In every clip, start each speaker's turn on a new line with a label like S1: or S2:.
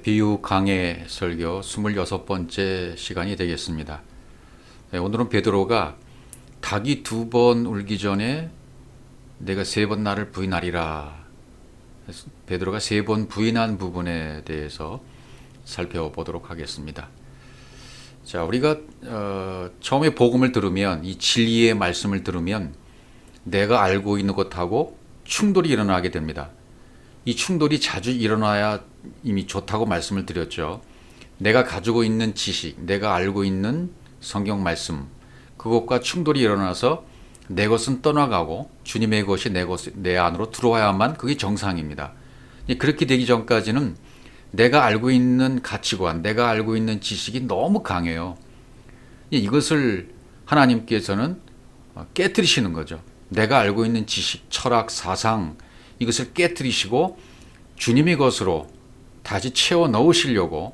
S1: 비유 강해 설교 26번째 시간이 되겠습니다. 오늘은 베드로가 닭이 2번 울기 전에 내가 3번 나를 부인하리라. 베드로가 3번 부인한 부분에 대해서 살펴보도록 하겠습니다. 자, 우리가 처음에 복음을 들으면, 이 진리의 말씀을 들으면 내가 알고 있는 것하고 충돌이 일어나게 됩니다. 이 충돌이 자주 일어나야 이미 좋다고 말씀을 드렸죠. 내가 가지고 있는 지식, 내가 알고 있는 성경 말씀, 그것과 충돌이 일어나서 내 것은 떠나가고 주님의 것이 내 안으로 들어와야만 그게 정상입니다. 그렇게 되기 전까지는 내가 알고 있는 가치관, 내가 알고 있는 지식이 너무 강해요. 이것을 하나님께서는 깨뜨리시는 거죠. 내가 알고 있는 지식, 철학, 사상, 이것을 깨뜨리시고 주님의 것으로 다시 채워 넣으시려고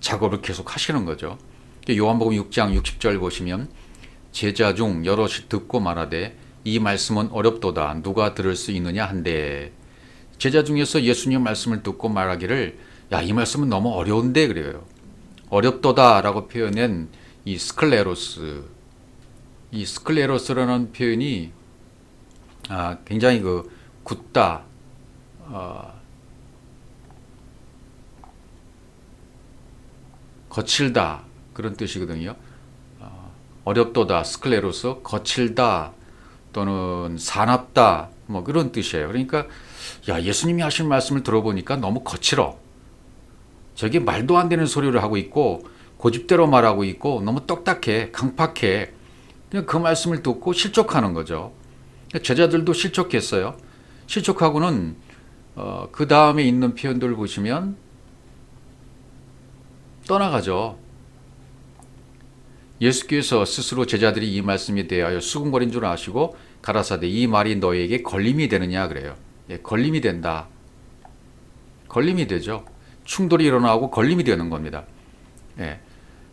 S1: 작업을 계속 하시는 거죠. 요한복음 6장 60절 보시면 제자 중 여럿이 듣고 말하되 이 말씀은 어렵도다 누가 들을 수 있느냐 한데, 제자 중에서 예수님 말씀을 듣고 말하기를 야, 이 말씀은 너무 어려운데 그래요. 어렵도다 라고 표현한 이 스클레로스라는 표현이 굉장히 굳다, 거칠다 그런 뜻이거든요. 어렵도다, 스클레로스, 거칠다 또는 사납다 뭐 그런 뜻이에요. 그러니까 야, 예수님이 하신 말씀을 들어보니까 너무 거칠어. 저게 말도 안 되는 소리를 하고 있고 고집대로 말하고 있고 너무 똑딱해, 강팍해. 그냥 그 말씀을 듣고 실족하는 거죠. 제자들도 실족했어요. 실족하고는 그 다음에 있는 표현들을 보시면 떠나가죠. 예수께서 스스로 제자들이 이 말씀에 대하여 수군거린 줄 아시고 가라사대 이 말이 너에게 걸림이 되느냐 그래요. 걸림이 된다. 걸림이 되죠. 충돌이 일어나고 걸림이 되는 겁니다.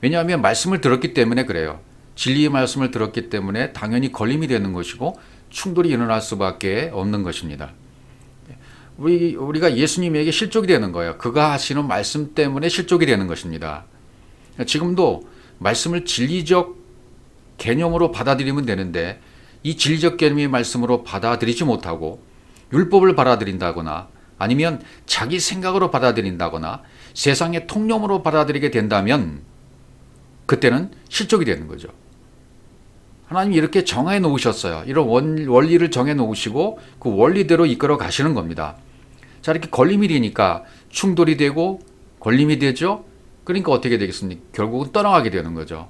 S1: 왜냐하면 말씀을 들었기 때문에 그래요. 진리의 말씀을 들었기 때문에 당연히 걸림이 되는 것이고 충돌이 일어날 수밖에 없는 것입니다. 우리가 예수님에게 실족이 되는 거예요. 그가 하시는 말씀 때문에 실족이 되는 것입니다. 지금도 말씀을 진리적 개념으로 받아들이면 되는데 이 진리적 개념의 말씀으로 받아들이지 못하고 율법을 받아들인다거나 아니면 자기 생각으로 받아들인다거나 세상의 통념으로 받아들이게 된다면 그때는 실족이 되는 거죠. 하나님이 이렇게 정해 놓으셨어요. 이런 원리를 정해 놓으시고 그 원리대로 이끌어 가시는 겁니다. 자, 이렇게 걸림이 되니까 충돌이 되고 걸림이 되죠. 그러니까 어떻게 되겠습니까? 결국은 떠나가게 되는 거죠.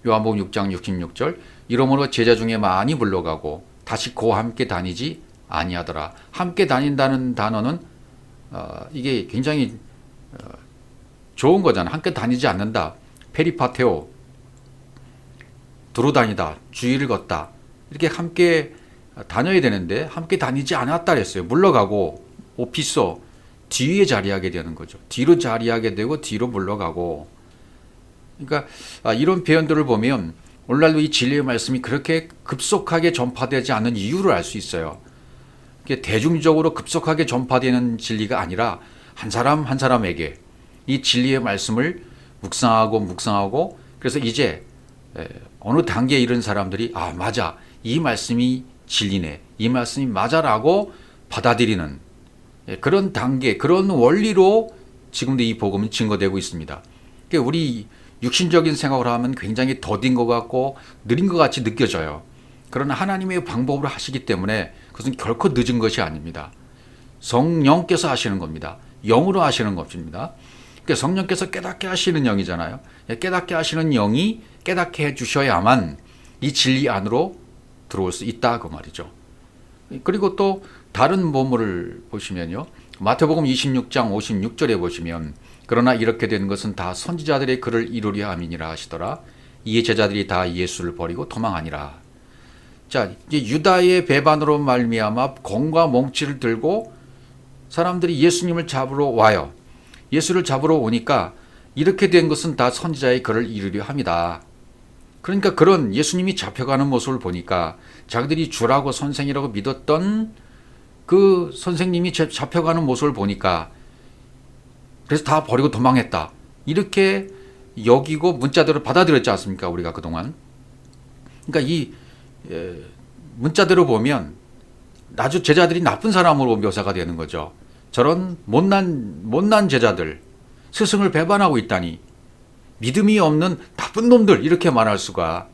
S1: 요한복음 6장 66절 이러므로 제자 중에 많이 물러가고 다시 그와 함께 다니지 아니하더라. 함께 다닌다는 단어는 이게 굉장히 좋은 거잖아. 함께 다니지 않는다. 페리파테오, 두루 다니다, 주의를 걷다. 이렇게 함께 다녀야 되는데 함께 다니지 않았다 그랬어요. 물러가고 오피소, 뒤에 자리하게 되는 거죠. 뒤로 자리하게 되고 뒤로 물러가고. 그러니까 이런 표현들을 보면 오늘날도 이 진리의 말씀이 그렇게 급속하게 전파되지 않는 이유를 알 수 있어요. 이게 대중적으로 급속하게 전파되는 진리가 아니라 한 사람 한 사람에게 이 진리의 말씀을 묵상하고 그래서 이제 어느 단계에 이른 사람들이 맞아, 이 말씀이 진리네, 이 말씀이 맞아라고 받아들이는 그런 단계, 그런 원리로 지금도 이 복음은 증거되고 있습니다. 그러니까 우리 육신적인 생각을 하면 굉장히 더딘 것 같고 느린 것 같이 느껴져요. 그러나 하나님의 방법으로 하시기 때문에 그것은 결코 늦은 것이 아닙니다. 성령께서 하시는 겁니다. 영으로 하시는 것입니다. 그러니까 성령께서 깨닫게 하시는 영이잖아요. 깨닫게 하시는 영이 깨닫게 해주셔야만 이 진리 안으로 들어올 수 있다 그 말이죠. 그리고 또 다른 본문을 보시면요. 마태복음 26장 56절에 보시면 그러나 이렇게 된 것은 다 선지자들의 글을 이루려 함이니라 하시더라. 이에 제자들이 다 예수를 버리고 도망하니라. 자, 이제 유다의 배반으로 말미암아 검과 몽치를 들고 사람들이 예수님을 잡으러 와요. 예수를 잡으러 오니까 이렇게 된 것은 다 선지자의 글을 이루려 함이다. 그러니까 그런 예수님이 잡혀가는 모습을 보니까 자기들이 주라고 선생이라고 믿었던 그 선생님이 잡혀가는 모습을 보니까 그래서 다 버리고 도망했다. 이렇게 여기고 문자대로 받아들였지 않습니까? 우리가 그동안. 그러니까 이 문자대로 보면 아주 제자들이 나쁜 사람으로 묘사가 되는 거죠. 저런 못난 제자들, 스승을 배반하고 있다니, 믿음이 없는 나쁜 놈들, 이렇게 말할 수가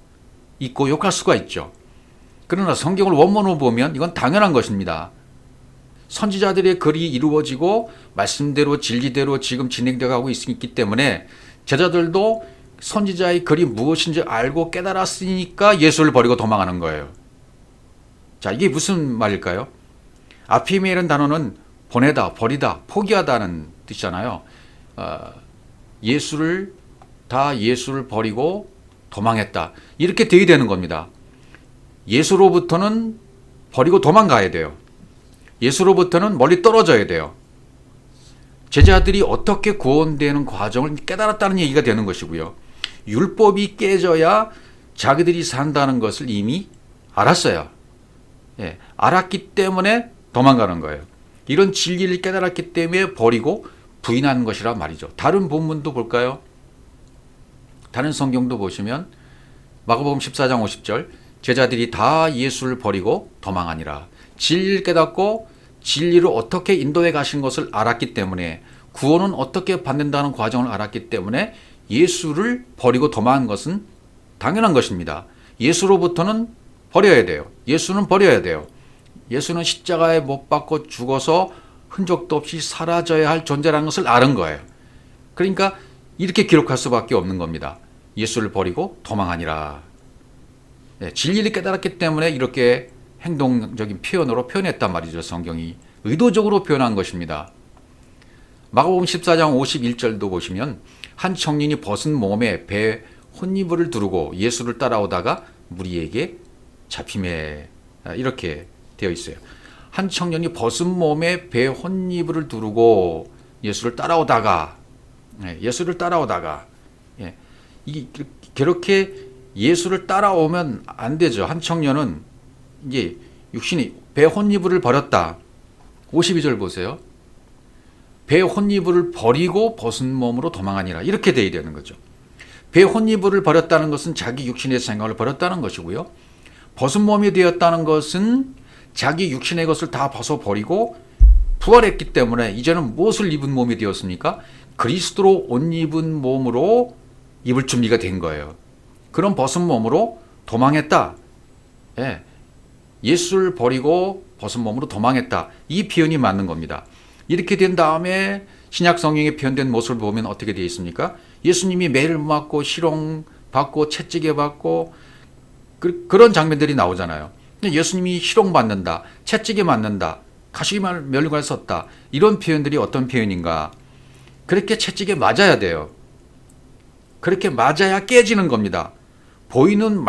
S1: 있고 욕할 수가 있죠. 그러나 성경을 원문으로 보면 이건 당연한 것입니다. 선지자들의 글이 이루어지고 말씀대로 진리대로 지금 진행되어 가고 있기 때문에 제자들도 선지자의 글이 무엇인지 알고 깨달았으니까 예수를 버리고 도망하는 거예요. 자, 이게 무슨 말일까요? 아피메라는 단어는 보내다, 버리다, 포기하다는 뜻이잖아요. 예수를 버리고 도망했다. 이렇게 되어야 되는 겁니다. 예수로부터는 버리고 도망가야 돼요. 예수로부터는 멀리 떨어져야 돼요. 제자들이 어떻게 구원되는 과정을 깨달았다는 얘기가 되는 것이고요. 율법이 깨져야 자기들이 산다는 것을 이미 알았어요. 예, 알았기 때문에 도망가는 거예요. 이런 진리를 깨달았기 때문에 버리고 부인하는 것이란 말이죠. 다른 본문도 볼까요? 다른 성경도 보시면 마가복음 14장 50절, 제자들이 다 예수를 버리고 도망하니라. 진리를 깨닫고 진리를 어떻게 인도해 가신 것을 알았기 때문에, 구원은 어떻게 받는다는 과정을 알았기 때문에 예수를 버리고 도망한 것은 당연한 것입니다. 예수로부터는 버려야 돼요. 예수는 버려야 돼요. 예수는 십자가에 못 박고 죽어서 흔적도 없이 사라져야 할 존재라는 것을 아는 거예요. 그러니까 이렇게 기록할 수밖에 없는 겁니다. 예수를 버리고 도망하니라. 네, 진리를 깨달았기 때문에 이렇게 행동적인 표현으로 표현했단 말이죠. 성경이 의도적으로 표현한 것입니다. 마가복음 14장 51절도 보시면 한 청년이 벗은 몸에 배 혼이불을 두르고 예수를 따라오다가 무리에게 잡히매, 이렇게 되어 있어요. 한 청년이 벗은 몸에 배 혼이불을 두르고 예수를 따라오다가, 예, 그렇게 예수를 따라오면 안 되죠. 한 청년은 이제 육신이 배 혼이불을 버렸다. 52절 보세요. 배 혼이불을 버리고 벗은 몸으로 도망하니라. 이렇게 돼야 되는 거죠. 배 혼이불을 버렸다는 것은 자기 육신의 생각을 버렸다는 것이고요. 벗은 몸이 되었다는 것은 자기 육신의 것을 다 벗어버리고 부활했기 때문에 이제는 무엇을 입은 몸이 되었습니까? 그리스도로 옷 입은 몸으로 입을 준비가 된 거예요. 그런 벗은 몸으로 도망했다. 예. 예수를 버리고 벗은 몸으로 도망했다. 이 표현이 맞는 겁니다. 이렇게 된 다음에 신약 성경에 표현된 모습을 보면 어떻게 되어 있습니까? 예수님이 매를 맞고 희롱받고 채찍에 받고 그런 장면들이 나오잖아요. 예수님이 희롱받는다, 채찍에 맞는다, 가시기말 멸류관을 썼다. 이런 표현들이 어떤 표현인가? 그렇게 채찍에 맞아야 돼요. 그렇게 맞아야 깨지는 겁니다. 보이는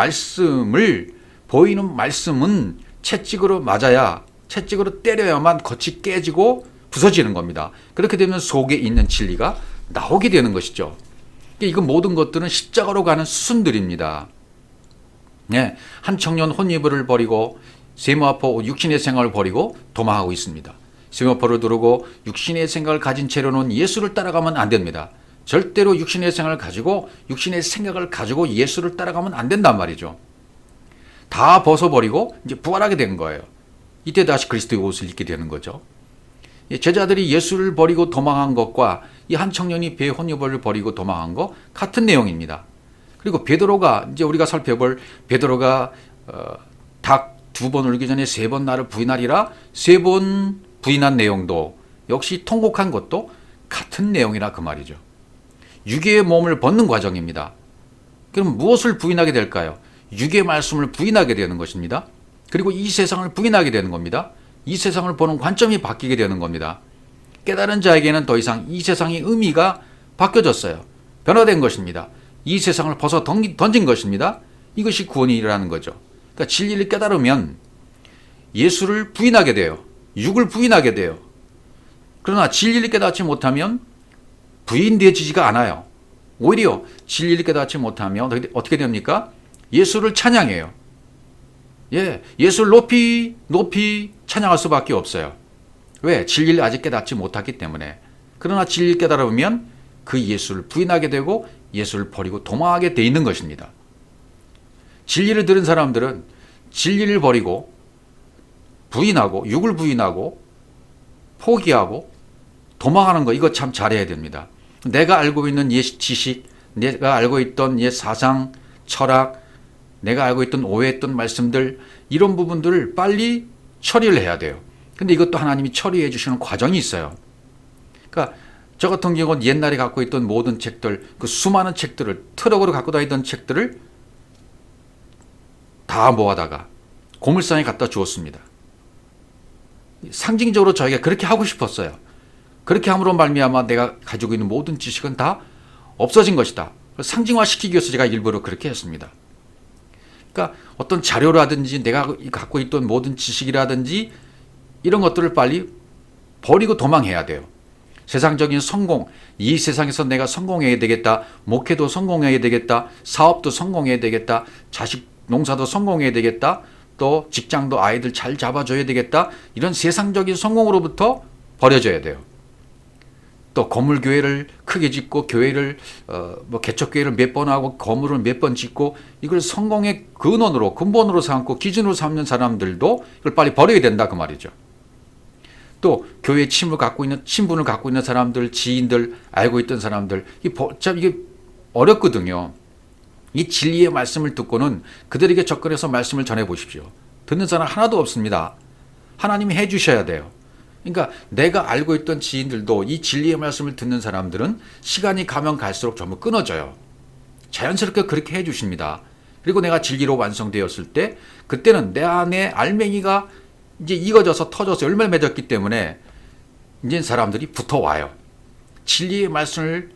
S1: 말씀은 채찍으로 맞아야, 채찍으로 때려야만 겉이 깨지고 부서지는 겁니다. 그렇게 되면 속에 있는 진리가 나오게 되는 것이죠. 이건 모든 것들은 십자가로 가는 수순들입니다. 네, 한 청년 혼이불을 버리고 세마포 육신의 생각을 버리고 도망하고 있습니다. 세마포를 두르고 육신의 생각을 가진 채로는 예수를 따라가면 안 됩니다. 절대로 육신의 생각을 가지고 예수를 따라가면 안 된단 말이죠. 다 벗어버리고 이제 부활하게 된 거예요. 이때 다시 그리스도의 옷을 입게 되는 거죠. 제자들이 예수를 버리고 도망한 것과 이 한 청년이 배 혼이불을 버리고 도망한 것 같은 내용입니다. 그리고 베드로가, 이제 우리가 살펴볼 베드로가 닭 2번 울기 전에 3번 나를 부인하리라 3번 부인한 내용도 역시 통곡한 것도 같은 내용이라 그 말이죠. 육의 몸을 벗는 과정입니다. 그럼 무엇을 부인하게 될까요? 육의 말씀을 부인하게 되는 것입니다. 그리고 이 세상을 부인하게 되는 겁니다. 이 세상을 보는 관점이 바뀌게 되는 겁니다. 깨달은 자에게는 더 이상 이 세상의 의미가 바뀌어졌어요. 변화된 것입니다. 이 세상을 벗어 던진 것입니다. 이것이 구원이라는 거죠. 그러니까 진리를 깨달으면 예수를 부인하게 돼요. 육을 부인하게 돼요. 그러나 진리를 깨닫지 못하면 부인되지가 않아요. 오히려 진리를 깨닫지 못하면 어떻게 됩니까? 예수를 찬양해요. 예, 예수를 높이 찬양할 수밖에 없어요. 왜? 진리를 아직 깨닫지 못했기 때문에. 그러나 진리를 깨달으면 그 예수를 부인하게 되고 예수를 버리고 도망하게 돼 있는 것입니다. 진리를 들은 사람들은 진리를 버리고 부인하고 육을 부인하고 포기하고 도망하는 거, 이거 참 잘해야 됩니다. 내가 알고 있는 옛 지식, 내가 알고 있던 옛 사상, 철학, 내가 알고 있던 오해했던 말씀들, 이런 부분들을 빨리 처리를 해야 돼요. 근데 이것도 하나님이 처리해 주시는 과정이 있어요. 그러니까 저 같은 경우는 옛날에 갖고 있던 모든 책들, 그 수많은 책들을, 트럭으로 갖고 다니던 책들을 다 모아다가 고물상에 갖다 주었습니다. 상징적으로 저희가 그렇게 하고 싶었어요. 그렇게 함으로 말미암아 내가 가지고 있는 모든 지식은 다 없어진 것이다. 상징화시키기 위해서 제가 일부러 그렇게 했습니다. 그러니까 어떤 자료라든지 내가 갖고 있던 모든 지식이라든지 이런 것들을 빨리 버리고 도망해야 돼요. 세상적인 성공, 이 세상에서 내가 성공해야 되겠다, 목회도 성공해야 되겠다, 사업도 성공해야 되겠다, 자식 농사도 성공해야 되겠다, 또 직장도 아이들 잘 잡아줘야 되겠다, 이런 세상적인 성공으로부터 버려져야 돼요. 또 건물 교회를 크게 짓고 교회를 개척교회를 몇 번 하고 건물을 몇 번 짓고 이걸 성공의 근원으로 근본으로 삼고 기준으로 삼는 사람들도 이걸 빨리 버려야 된다 그 말이죠. 또 교회 친분을 갖고 있는 사람들, 지인들, 알고 있던 사람들, 참 이게 어렵거든요. 이 진리의 말씀을 듣고는 그들에게 접근해서 말씀을 전해 보십시오. 듣는 사람 하나도 없습니다. 하나님이 해 주셔야 돼요. 그러니까 내가 알고 있던 지인들도 이 진리의 말씀을 듣는 사람들은 시간이 가면 갈수록 전부 끊어져요. 자연스럽게 그렇게 해 주십니다. 그리고 내가 진리로 완성되었을 때 그때는 내 안에 알맹이가 이제 익어져서 터져서 열매를 맺었기 때문에 이제 사람들이 붙어와요. 진리의 말씀을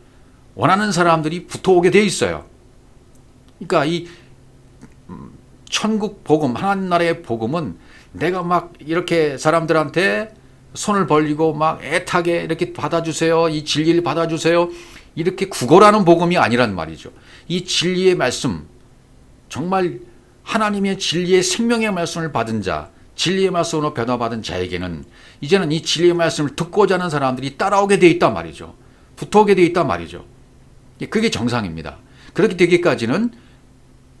S1: 원하는 사람들이 붙어오게 돼 있어요. 그러니까 이 천국 복음, 하나님 나라의 복음은 내가 막 이렇게 사람들한테 손을 벌리고 막 애타게 이렇게 받아주세요, 이 진리를 받아주세요, 이렇게 구걸하는 복음이 아니란 말이죠. 이 진리의 말씀, 정말 하나님의 진리의 생명의 말씀을 받은 자, 진리의 말씀으로 변화받은 자에게는 이제는 이 진리의 말씀을 듣고자 하는 사람들이 따라오게 돼 있단 말이죠. 붙어오게 돼 있단 말이죠. 그게 정상입니다. 그렇게 되기까지는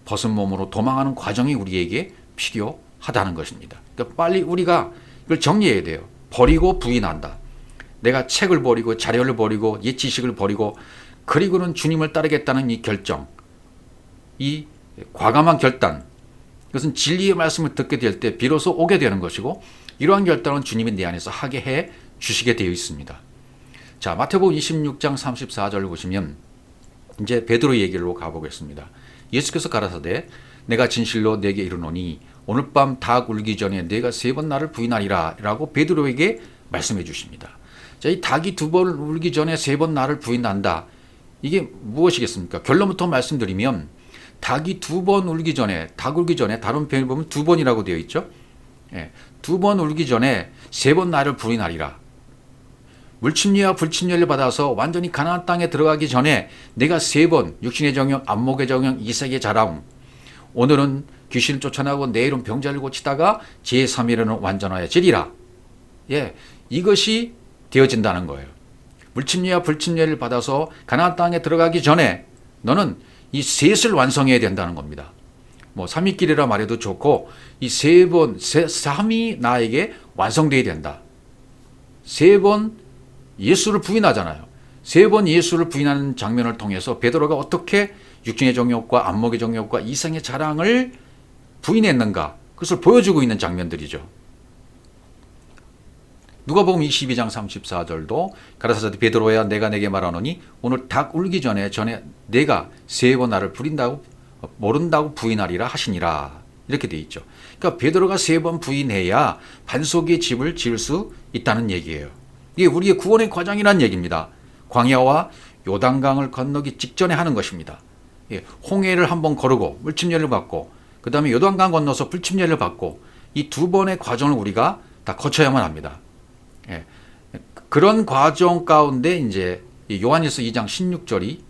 S1: 벗은 몸으로 도망하는 과정이 우리에게 필요하다는 것입니다. 그러니까 빨리 우리가 이걸 정리해야 돼요. 버리고 부인한다. 내가 책을 버리고 자료를 버리고 옛 지식을 버리고 그리고는 주님을 따르겠다는 이 결정, 이 과감한 결단, 이것은 진리의 말씀을 듣게 될 때 비로소 오게 되는 것이고 이러한 결단은 주님이 내 안에서 하게 해 주시게 되어 있습니다. 자, 마태복음 26장 34절을 보시면 이제 베드로 얘기로 가보겠습니다. 예수께서 가라사대 내가 진실로 내게 이르노니 오늘 밤 닭 울기 전에 내가 3번 나를 부인하리라 라고 베드로에게 말씀해 주십니다. 자, 이 닭이 2번 울기 전에 3번 나를 부인한다. 이게 무엇이겠습니까? 결론부터 말씀드리면 닭이 2번 울기 전에, 닭 울기 전에 다른 표현을 보면 2번이라고 되어 있죠. 2번 울기 전에 3번 나를 부인하리라. 물침례와 불침례를 받아서 완전히 가나안 땅에 들어가기 전에 내가 3번 육신의 정욕, 안목의 정욕, 이색의 자랑, 오늘은 귀신을 쫓아나고 내일은 병자를 고치다가 제3일에는 완전하여지리라. 이것이 되어진다는 거예요. 물침례와 불침례를 받아서 가나안 땅에 들어가기 전에 너는 이 셋을 완성해야 된다는 겁니다. 뭐 삼위길이라 말해도 좋고 이 3번, 3이 나에게 완성돼야 된다. 3번 예수를 부인하잖아요. 3번 예수를 부인하는 장면을 통해서 베드로가 어떻게 육신의 정욕과 안목의 정욕과 이성의 자랑을 부인했는가, 그것을 보여주고 있는 장면들이죠. 누가복음 22장 34절도 가라사대 베드로야 내가 내게 말하노니 오늘 닭 울기 전에 내가 3번 나를 모른다고 부인하리라 하시니라, 이렇게 돼 있죠. 그러니까 베드로가 3번 부인해야 반석의 집을 지을 수 있다는 얘기예요. 이게 우리의 구원의 과정이란 얘기입니다. 광야와 요단강을 건너기 직전에 하는 것입니다. 홍해를 한번 거르고 물침례를 받고 그 다음에 요단강 건너서 불침례를 받고 이 2번의 과정을 우리가 다 거쳐야만 합니다. 그런 과정 가운데 이제 요한일서 2장 16절이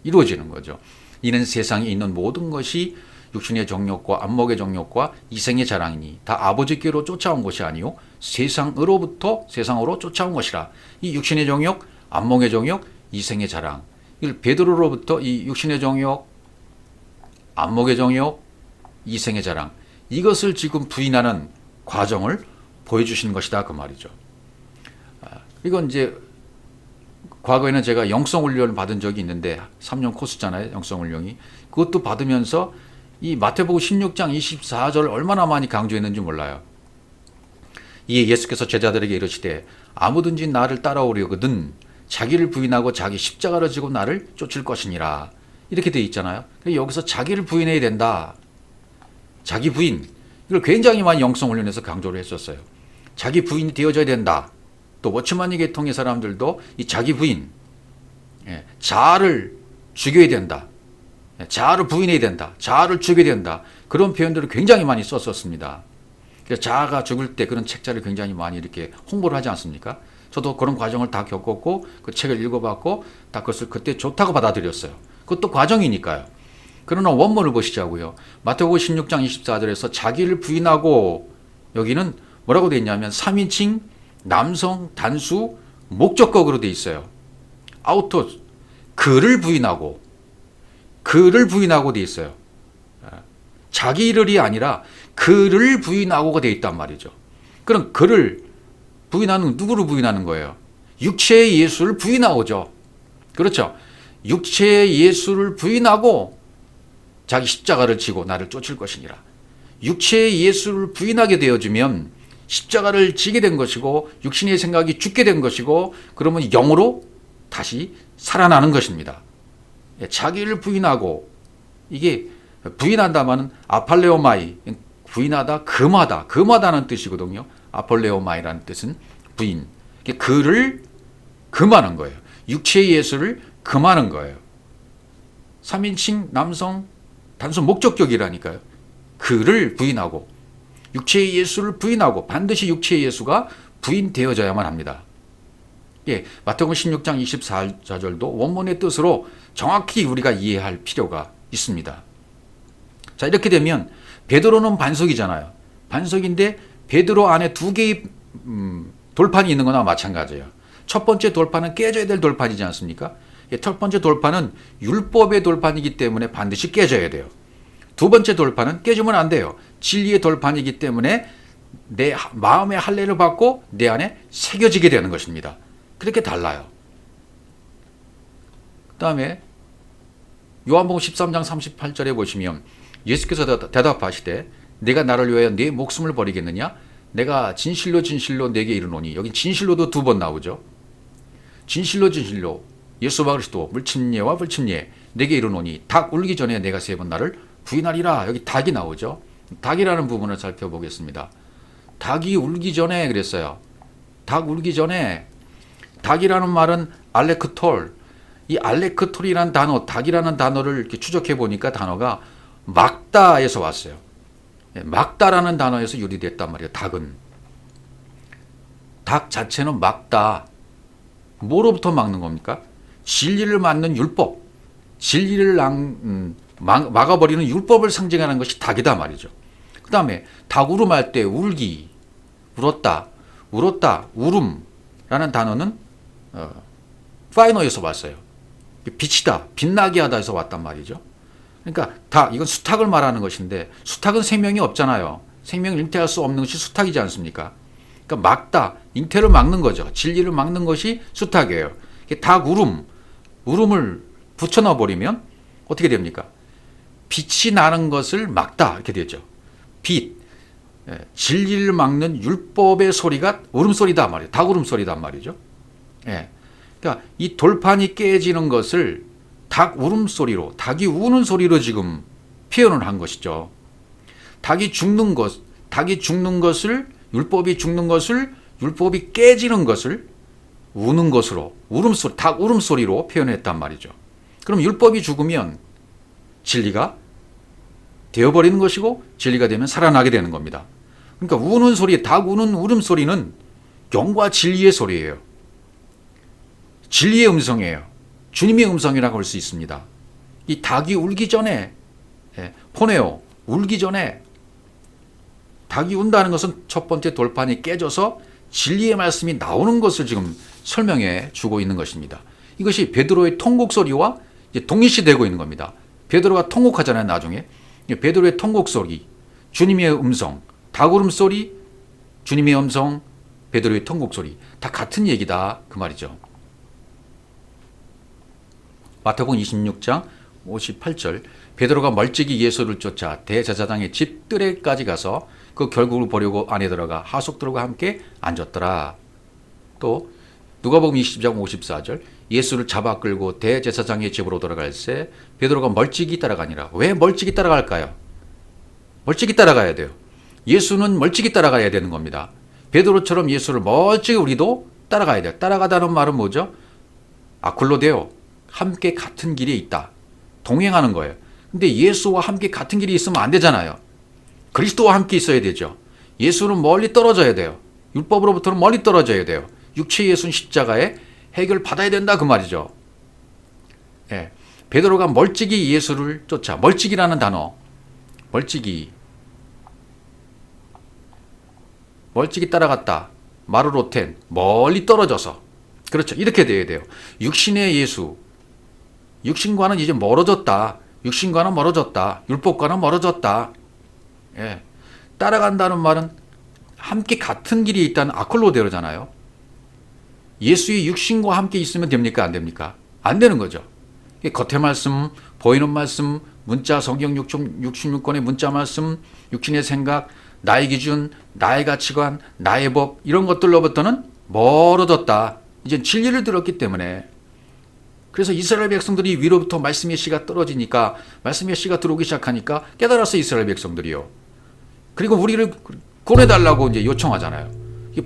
S1: 이루어지는 거죠. 이는 세상에 있는 모든 것이 육신의 정욕과 안목의 정욕과 이생의 자랑이니 다 아버지께로 쫓아온 것이 아니요 세상으로 쫓아온 것이라. 이 육신의 정욕, 안목의 정욕, 이생의 자랑. 이걸 베드로로부터 이 육신의 정욕, 안목의 정욕, 이생의 자랑, 이것을 지금 부인하는 과정을 보여주시는 것이다 그 말이죠. 이건 이제 과거에는 제가 영성훈련을 받은 적이 있는데 3년 코스잖아요. 영성훈련이. 그것도 받으면서 이 마태복음 16장 24절 얼마나 많이 강조했는지 몰라요. 이에 예수께서 제자들에게 이르시되 아무든지 나를 따라오려거든 자기를 부인하고 자기 십자가를 지고 나를 쫓을 것이니라. 이렇게 돼 있잖아요. 여기서 자기를 부인해야 된다. 자기 부인. 이걸 굉장히 많이 영성훈련에서 강조를 했었어요. 자기 부인이 되어져야 된다. 또 워치만이 계통의 사람들도 이 자기 부인, 자아를 죽여야 된다. 자아를 부인해야 된다. 자아를 죽여야 된다. 그런 표현들을 굉장히 많이 썼었습니다. 그래서 자아가 죽을 때 그런 책자를 굉장히 많이 이렇게 홍보를 하지 않습니까? 저도 그런 과정을 다 겪었고 그 책을 읽어봤고 다 그것을 그때 좋다고 받아들였어요. 그것도 과정이니까요. 그러나 원문을 보시자고요. 마태복음 16장 24절에서 자기를 부인하고 여기는 뭐라고 되어 있냐면 3인칭 남성 단수 목적격으로 되어 있어요. 아우토 그를 부인하고 되어 있어요. 자기를이 아니라 그를 부인하고가 되어 있단 말이죠. 그럼 그를 부인하는 누구를 부인하는 거예요? 육체의 예수를 부인하고죠. 그렇죠. 육체의 예수를 부인하고 자기 십자가를 지고 나를 쫓을 것이니라. 육체의 예수를 부인하게 되어지면 십자가를 지게 된 것이고 육신의 생각이 죽게 된 것이고 그러면 영으로 다시 살아나는 것입니다. 자기를 부인하고 이게 부인한다마는 아팔레오마이 부인하다 금하다는 뜻이거든요. 아폴레오마이라는 뜻은 부인. 그를 금하는 거예요. 육체의 예수를 금하는 거예요. 3인칭 남성 단순 목적격이라니까요. 그를 부인하고 육체의 예수를 부인하고 반드시 육체의 예수가 부인되어져야만 합니다. 마태복음 16장 24절도 원문의 뜻으로 정확히 우리가 이해할 필요가 있습니다. 자, 이렇게 되면 베드로는 반석이잖아요. 반석인데 베드로 안에 두 개의 돌판이 있는 거나 마찬가지예요. 첫 번째 돌판은 깨져야 될 돌판이지 않습니까? 첫 번째 돌판은 율법의 돌판이기 때문에 반드시 깨져야 돼요. 두 번째 돌판은 깨지면 안 돼요. 진리의 돌판이기 때문에 내 마음의 할례를 받고 내 안에 새겨지게 되는 것입니다. 그렇게 달라요. 그 다음에 요한복음 13장 38절에 보시면 예수께서 대답하시되 내가 나를 위하여 내 목숨을 버리겠느냐? 내가 진실로 내게 이르노니. 여기 진실로도 두 번 나오죠. 진실로 예수와 그리스도 물침례와 불침례 내게 이르노니 닭 울기 전에 내가 3번 나를 부인하리라. 여기 닭이 나오죠. 닭이라는 부분을 살펴보겠습니다. 닭이 울기 전에 그랬어요. 닭 울기 전에. 닭이라는 말은 알레크톨. 이 알레크톨이라는 단어, 닭이라는 단어를 이렇게 추적해 보니까 단어가 막다에서 왔어요. 막다라는 단어에서 유래됐단 말이에요. 닭은. 닭 자체는 막다. 뭐로부터 막는 겁니까? 진리를 막는 율법. 진리를 막아버리는 율법을 상징하는 것이 닭이다 말이죠. 그 다음에 닭 울음할 때 울기, 울었다, 울음라는 단어는 파이너에서 왔어요. 빛이다, 빛나게 하다에서 왔단 말이죠. 그러니까 닭, 이건 수탉을 말하는 것인데 수탉은 생명이 없잖아요. 생명을 잉태할 수 없는 것이 수탉이지 않습니까? 그러니까 막다, 잉태를 막는 거죠. 진리를 막는 것이 수탉이에요. 닭 울음을 붙여넣어 버리면 어떻게 됩니까? 빛이 나는 것을 막다 이렇게 되죠. 빛, 진리를 막는 율법의 소리가 울음소리다 말이에요. 닭 울음소리단 말이죠. 그러니까 이 돌판이 깨지는 것을 닭 울음소리로, 닭이 우는 소리로 지금 표현을 한 것이죠. 닭이 죽는 것을, 율법이 죽는 것을, 율법이 깨지는 것을 우는 것으로, 울음소리, 닭 울음소리로 표현했단 말이죠. 그럼 율법이 죽으면 진리가 되어버리는 것이고 진리가 되면 살아나게 되는 겁니다. 그러니까 우는 소리, 닭 우는 울음소리는 영과 진리의 소리예요. 진리의 음성이에요. 주님의 음성이라고 할 수 있습니다. 이 닭이 울기 전에, 포네오, 울기 전에 닭이 운다는 것은 첫 번째 돌판이 깨져서 진리의 말씀이 나오는 것을 지금 설명해 주고 있는 것입니다. 이것이 베드로의 통곡 소리와 이제 동일시되고 있는 겁니다. 베드로가 통곡하잖아요. 나중에 베드로의 통곡 소리, 주님의 음성, 닭울음 소리, 주님의 음성, 베드로의 통곡 소리 다 같은 얘기다 그 말이죠. 마태복음 26장 58절 베드로가 멀찍이 예수를 쫓아 대제사장의 집 뜰에까지 가서 그 결국을 보려고 안에 들어가 하숙들과 함께 앉았더라. 또 누가복음 20장 54절 예수를 잡아 끌고 대제사장의 집으로 돌아갈새 베드로가 멀찍이 따라가니라. 왜 멀찍이 따라갈까요? 멀찍이 따라가야 돼요. 예수는 멀찍이 따라가야 되는 겁니다. 베드로처럼 예수를 멀찍이 우리도 따라가야 돼요. 따라가다는 말은 뭐죠? 아클로데오, 함께 같은 길에 있다. 동행하는 거예요. 근데 예수와 함께 같은 길이 있으면 안 되잖아요. 그리스도와 함께 있어야 되죠. 예수는 멀리 떨어져야 돼요. 율법으로부터는 멀리 떨어져야 돼요. 육체 예수는 십자가에 해결받아야 된다 그 말이죠. 예, 베드로가 멀찍이 예수를 쫓아, 멀찍이라는 단어, 멀찍이 따라갔다. 마르로텐, 멀리 떨어져서. 그렇죠. 이렇게 돼야 돼요. 육신의 예수, 육신과는 이제 멀어졌다. 육신과는 멀어졌다. 율법과는 멀어졌다. 예. 따라간다는 말은 함께 같은 길이 있다는 아콜로데오잖아요. 예수의 육신과 함께 있으면 됩니까? 안 됩니까? 안 되는 거죠. 겉의 말씀, 보이는 말씀, 문자, 성경 66권의 문자 말씀, 육신의 생각, 나의 기준, 나의 가치관, 나의 법 이런 것들로부터는 멀어졌다. 이제 진리를 들었기 때문에 그래서 이스라엘 백성들이 위로부터 말씀의 씨가 떨어지니까 말씀의 씨가 들어오기 시작하니까 깨달았어 이스라엘 백성들이요. 그리고 우리를 꺼내달라고 이제 요청하잖아요.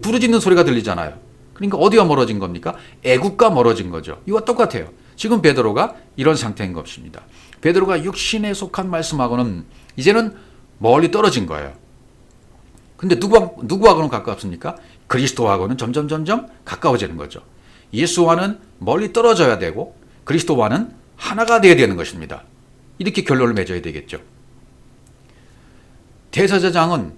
S1: 부르짖는 소리가 들리잖아요. 그러니까 어디가 멀어진 겁니까? 애국과 멀어진 거죠. 이와 똑같아요. 지금 베드로가 이런 상태인 것입니다. 베드로가 육신에 속한 말씀하고는 이제는 멀리 떨어진 거예요. 근데 누구하고는 가깝습니까? 그리스도하고는 점점 가까워지는 거죠. 예수와는 멀리 떨어져야 되고 그리스도와는 하나가 되어야 되는 것입니다. 이렇게 결론을 맺어야 되겠죠. 대제사장은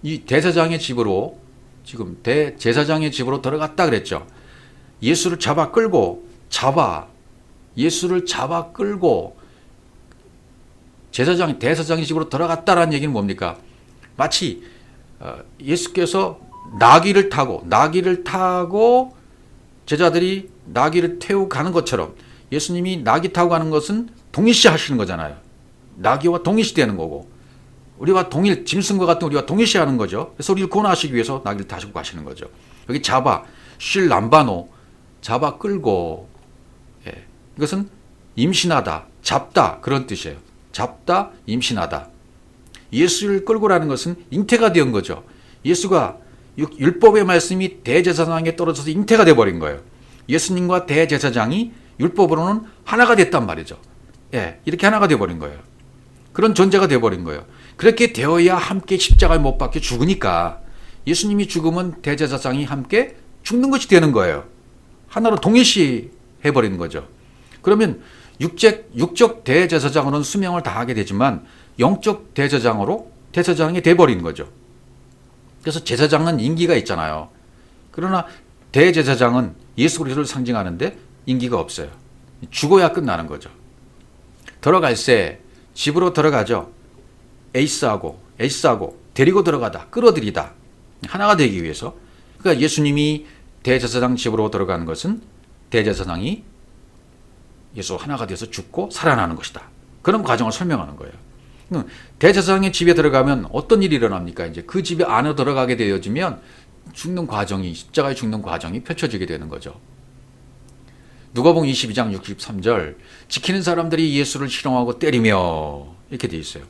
S1: 이 대제사장의 집으로 지금 대제사장의 집으로 들어갔다 그랬죠. 예수를 잡아 끌고 대제사장의 집으로 들어갔다라는 얘기는 뭡니까? 마치 예수께서 나귀를 타고 제자들이 나귀를 태우고 가는 것처럼 예수님이 나귀 타고 가는 것은 동일시 하시는 거잖아요. 나귀와 동일시 되는 거고 우리와 짐승과 같은 우리와 동일시 하는 거죠. 그래서 우리를 구원하시기 위해서 나귀를 타시고 가시는 거죠. 여기 쉴 람바노, 잡아 끌고, 예. 이것은 임신하다, 잡다 그런 뜻이에요. 잡다, 임신하다. 예수를 끌고라는 것은 잉태가 된 거죠. 예수가 율법의 말씀이 대제사장에 떨어져서 잉태가 되어버린 거예요. 예수님과 대제사장이 율법으로는 하나가 됐단 말이죠. 예, 이렇게 하나가 되어버린 거예요. 그런 존재가 되어버린 거예요. 그렇게 되어야 함께 십자가에 못 박혀 죽으니까 예수님이 죽으면 대제사장이 함께 죽는 것이 되는 거예요. 하나로 동일시 해버리는 거죠. 그러면 육적 대제사장으로는 수명을 다하게 되지만 영적 대제사장이 돼버리는 거죠. 그래서 제사장은 인기가 있잖아요. 그러나 대제사장은 예수 그리스도를 상징하는데 인기가 없어요. 죽어야 끝나는 거죠. 들어갈새 집으로 들어가죠. 에이스하고 데리고 들어가다, 끌어들이다. 하나가 되기 위해서. 그러니까 예수님이 대제사장 집으로 들어가는 것은 대제사장이 예수 하나가 돼서 죽고 살아나는 것이다. 그런 과정을 설명하는 거예요. 대제사장의 집에 들어가면 어떤 일이 일어납니까? 이제 그 집에 안에 들어가게 되어지면 십자가에 죽는 과정이 펼쳐지게 되는 거죠. 누가복음 22장 63절 지키는 사람들이 예수를 희롱하고 때리며 이렇게 돼 있어요.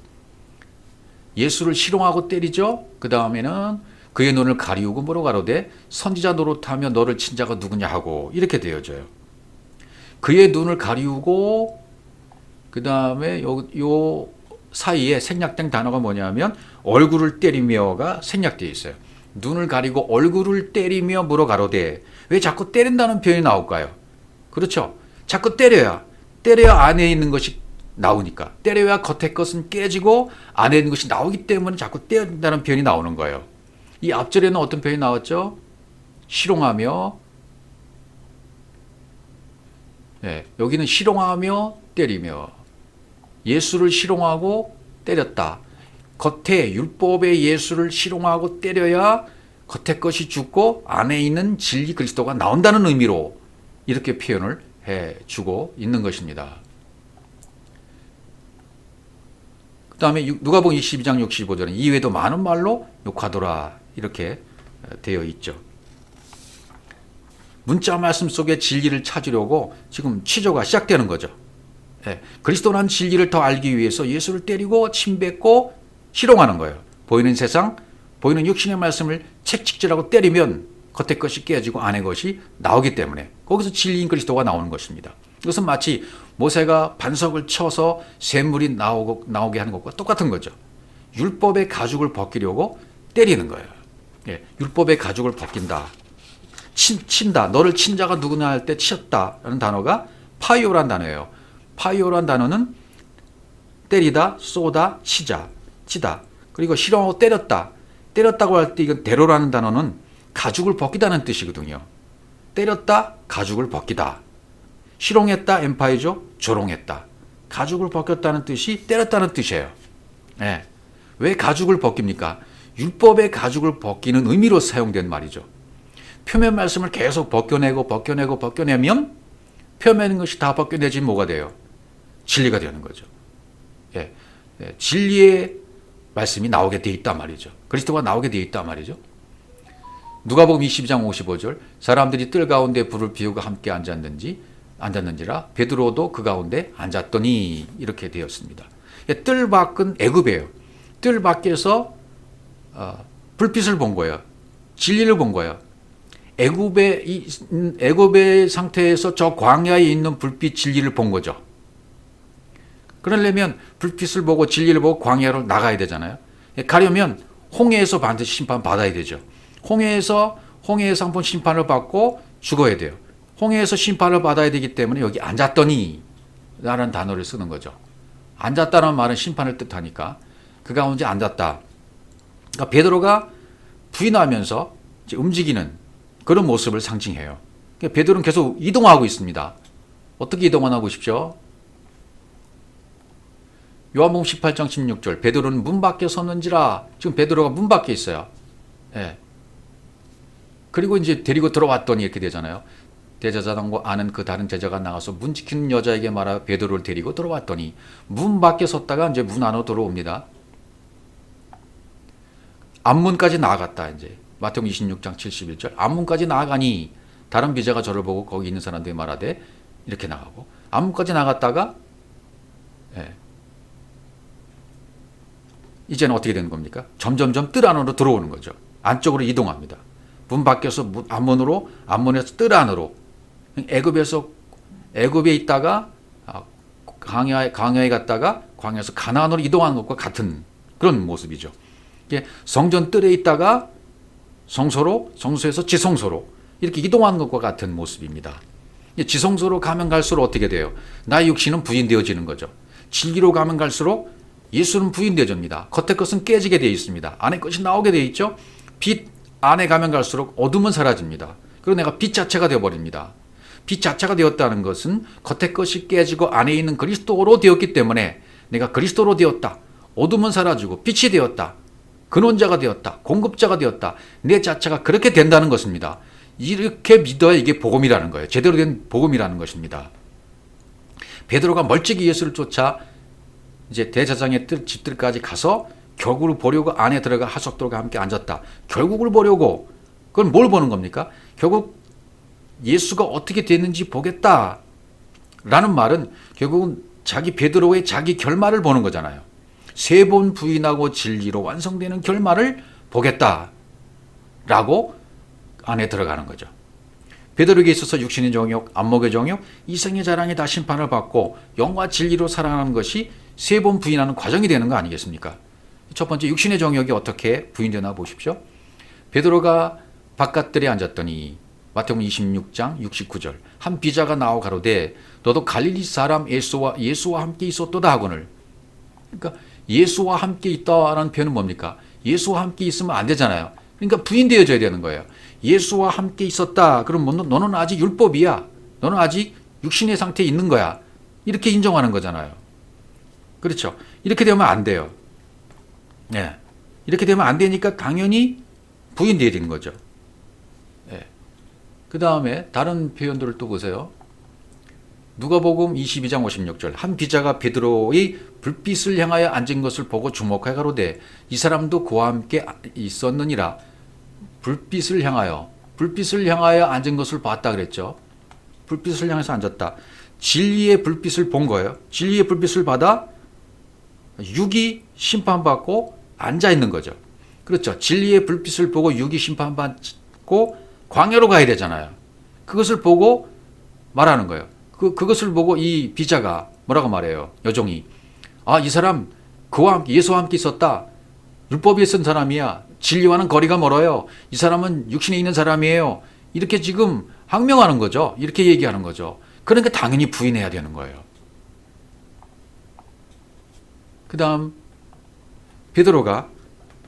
S1: 예수를 희롱하고 때리죠. 그 다음에는 그의 눈을 가리우고 뭐로 가로되 선지자 노릇하며 너를 친 자가 누구냐 하고 이렇게 되어져요. 그의 눈을 가리우고 그 다음에 요 사이에 생략된 단어가 뭐냐면 얼굴을 때리며가 생략되어 있어요. 눈을 가리고 얼굴을 때리며 물어 가로되 왜 자꾸 때린다는 표현이 나올까요? 그렇죠. 자꾸 때려야 안에 있는 것이 나오니까 때려야 겉의 것은 깨지고 안에 있는 것이 나오기 때문에 자꾸 때린다는 표현이 나오는 거예요. 이 앞절에는 어떤 표현이 나왔죠? 희롱하며 예, 여기는 실용하며 때리며 예수를 실용하고 때렸다. 겉에 율법의 예수를 실용하고 때려야 겉에 것이 죽고 안에 있는 진리 그리스도가 나온다는 의미로 이렇게 표현을 해주고 있는 것입니다. 그 다음에 누가복음 22장 65절은 이외에도 많은 말로 욕하더라 이렇게 되어 있죠. 문자 말씀 속에 진리를 찾으려고 지금 취조가 시작되는 거죠. 예, 그리스도라는 진리를 더 알기 위해서 예수를 때리고 침뱉고 실용하는 거예요. 보이는 세상, 보이는 육신의 말씀을 책찍질하고 때리면 겉의 것이 깨지고 안의 것이 나오기 때문에 거기서 진리인 그리스도가 나오는 것입니다. 이것은 마치 모세가 반석을 쳐서 샘물이 나오게 하는 것과 똑같은 거죠. 율법의 가죽을 벗기려고 때리는 거예요. 예, 율법의 가죽을 벗긴다. 친다. 너를 친 자가 누구냐 할 때 치었다라는 단어가 파이오란 단어예요. 파이오란 단어는 때리다, 쏘다, 치다. 그리고 실용하고 때렸다. 때렸다고 할 때 이건 대로라는 단어는 가죽을 벗기다는 뜻이거든요. 때렸다, 가죽을 벗기다. 실용했다, 엠파이죠. 조롱했다. 가죽을 벗겼다는 뜻이 때렸다는 뜻이에요. 네. 왜 가죽을 벗깁니까? 율법의 가죽을 벗기는 의미로 사용된 말이죠. 표면 말씀을 계속 벗겨내면 표면인 것이 다 벗겨내지 뭐가 돼요? 진리가 되는 거죠. 예. 예. 진리의 말씀이 나오게 돼 있단 말이죠. 그리스도가 나오게 돼 있단 말이죠. 누가복음 22장 55절 사람들이 뜰 가운데 불을 피우고 함께 앉았는지라 베드로도 그 가운데 앉았더니 이렇게 되었습니다. 뜰 밖은 애굽이에요. 뜰 밖에서 불빛을 본 거예요. 진리를 본 거예요. 애굽의 상태에서 저 광야에 있는 불빛 진리를 본 거죠. 그러려면 불빛을 보고 진리를 보고 광야로 나가야 되잖아요. 가려면 홍해에서 반드시 심판 받아야 되죠. 홍해에서 한번 심판을 받고 죽어야 돼요. 홍해에서 심판을 받아야 되기 때문에 여기 앉았더니 라는 단어를 쓰는 거죠. 앉았다는 말은 심판을 뜻하니까 그 가운데 앉았다. 그러니까 베드로가 부인하면서 움직이는 그런 모습을 상징해요. 그러니까 베드로는 계속 이동하고 있습니다. 어떻게 이동하나 보십시오. 요한복음 18장 16절 베드로는 문 밖에 섰는지라. 지금 베드로가 문 밖에 있어요. 예. 그리고 이제 데리고 들어왔더니 이렇게 되잖아요. 대제사장과 아는 그 다른 제자가 나가서 문 지키는 여자에게 말하여 베드로를 데리고 들어왔더니 문 밖에 섰다가 이제 문 안으로 들어옵니다. 앞문까지 나아갔다. 이제 마태복음 26장 71절 앞문까지 나아가니 다른 비자가 저를 보고 거기 있는 사람들이 말하되 이렇게 나가고 앞문까지 나갔다가 예. 이제는 어떻게 되는 겁니까? 점점점 뜰 안으로 들어오는 거죠. 안쪽으로 이동합니다. 문 밖에서 앞문에서 뜰 안으로 애굽에 있다가 광야에 갔다가 광야에서 가나안으로 이동하는 것과 같은 그런 모습이죠. 성전 뜰에 있다가 성소에서 지성소로 이렇게 이동하는 것과 같은 모습입니다. 지성소로 가면 갈수록 어떻게 돼요? 나의 육신은 부인되어지는 거죠. 진리로 가면 갈수록 예수는 부인되어집니다. 겉의 것은 깨지게 되어 있습니다. 안의 것이 나오게 되어 있죠. 빛 안에 가면 갈수록 어둠은 사라집니다. 그리고 내가 빛 자체가 되어버립니다. 빛 자체가 되었다는 것은 겉의 것이 깨지고 안에 있는 그리스도로 되었기 때문에 내가 그리스도로 되었다. 어둠은 사라지고 빛이 되었다. 근원자가 되었다. 공급자가 되었다. 내 자체가 그렇게 된다는 것입니다. 이렇게 믿어야 이게 복음이라는 거예요. 제대로 된 복음이라는 것입니다. 베드로가 멀찍이 예수를 쫓아 이제 대제사장의 집들까지 가서 결국을 보려고 안에 들어가 하석들과 함께 앉았다. 결국을 보려고 그건 뭘 보는 겁니까? 결국 예수가 어떻게 됐는지 보겠다 라는 말은 결국은 베드로의 자기 결말을 보는 거잖아요. 3번 부인하고 진리로 완성되는 결말을 보겠다 라고 안에 들어가는 거죠. 베드로에게 있어서 육신의 정욕, 안목의 정욕, 이생의 자랑이 다 심판을 받고 영과 진리로 살아가는 것이 3번 부인하는 과정이 되는 거 아니겠습니까? 첫 번째 육신의 정욕이 어떻게 부인되나 보십시오. 베드로가 바깥들에 앉았더니 마태복음 26장 69절 한 비자가 나와 가로되 너도 갈릴리 사람 예수와 함께 있었도다 하거늘. 그러니까 예수와 함께 있다라는 표현은 뭡니까? 예수와 함께 있으면 안 되잖아요. 그러니까 부인되어져야 되는 거예요. 예수와 함께 있었다. 그럼 너는 아직 율법이야. 너는 아직 육신의 상태에 있는 거야. 이렇게 인정하는 거잖아요. 그렇죠? 이렇게 되면 안 돼요. 예. 이렇게 되면 안 되니까 당연히 부인돼야 되는 거죠. 예. 그 다음에 다른 표현들을 또 보세요. 누가복음 22장 56절 한 비자가 베드로의 불빛을 향하여 앉은 것을 보고 주목하여 가로되 이 사람도 그와 함께 있었느니라. 불빛을 향하여 앉은 것을 봤다 그랬죠. 불빛을 향해서 앉았다. 진리의 불빛을 본 거예요. 진리의 불빛을 받아 육이 심판받고 앉아 있는 거죠. 그렇죠. 진리의 불빛을 보고 육이 심판받고 광야로 가야 되잖아요. 그것을 보고 말하는 거예요. 그것을 보고 이 비자가 뭐라고 말해요. 여종이. 아, 이 사람 그와 함께 예수와 함께 있었다. 율법에 쓴 사람이야. 진리와는 거리가 멀어요. 이 사람은 육신에 있는 사람이에요. 이렇게 지금 항명하는 거죠. 이렇게 얘기하는 거죠. 그러니까 당연히 부인해야 되는 거예요. 그 다음 베드로가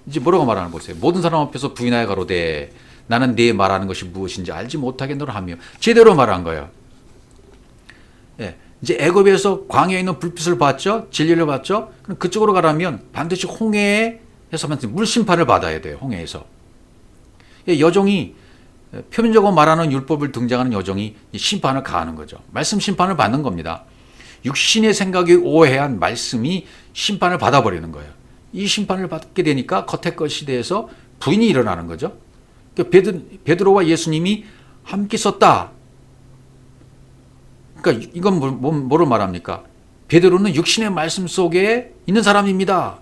S1: 이제 뭐라고 말하는 보세요. 모든 사람 앞에서 부인하여 가로되 나는 네 말하는 것이 무엇인지 알지 못하겠노라 하며 제대로 말한 거예요. 예, 이제 애굽에서 광야에 있는 불빛을 봤죠. 진리를 봤죠. 그럼 그쪽으로 가라면 반드시 홍해에서만 물 심판을 받아야 돼요. 홍해에서. 예, 여종이 표면적으로 말하는 율법을 등장하는 여종이 심판을 가하는 거죠. 말씀 심판을 받는 겁니다. 육신의 생각이 오해한 말씀이 심판을 받아버리는 거예요. 이 심판을 받게 되니까 겉의 것이 대해서 부인이 일어나는 거죠. 베드로와 예수님이 함께 있었다. 그러니까 이건 뭐를 말합니까? 베드로는 육신의 말씀 속에 있는 사람입니다.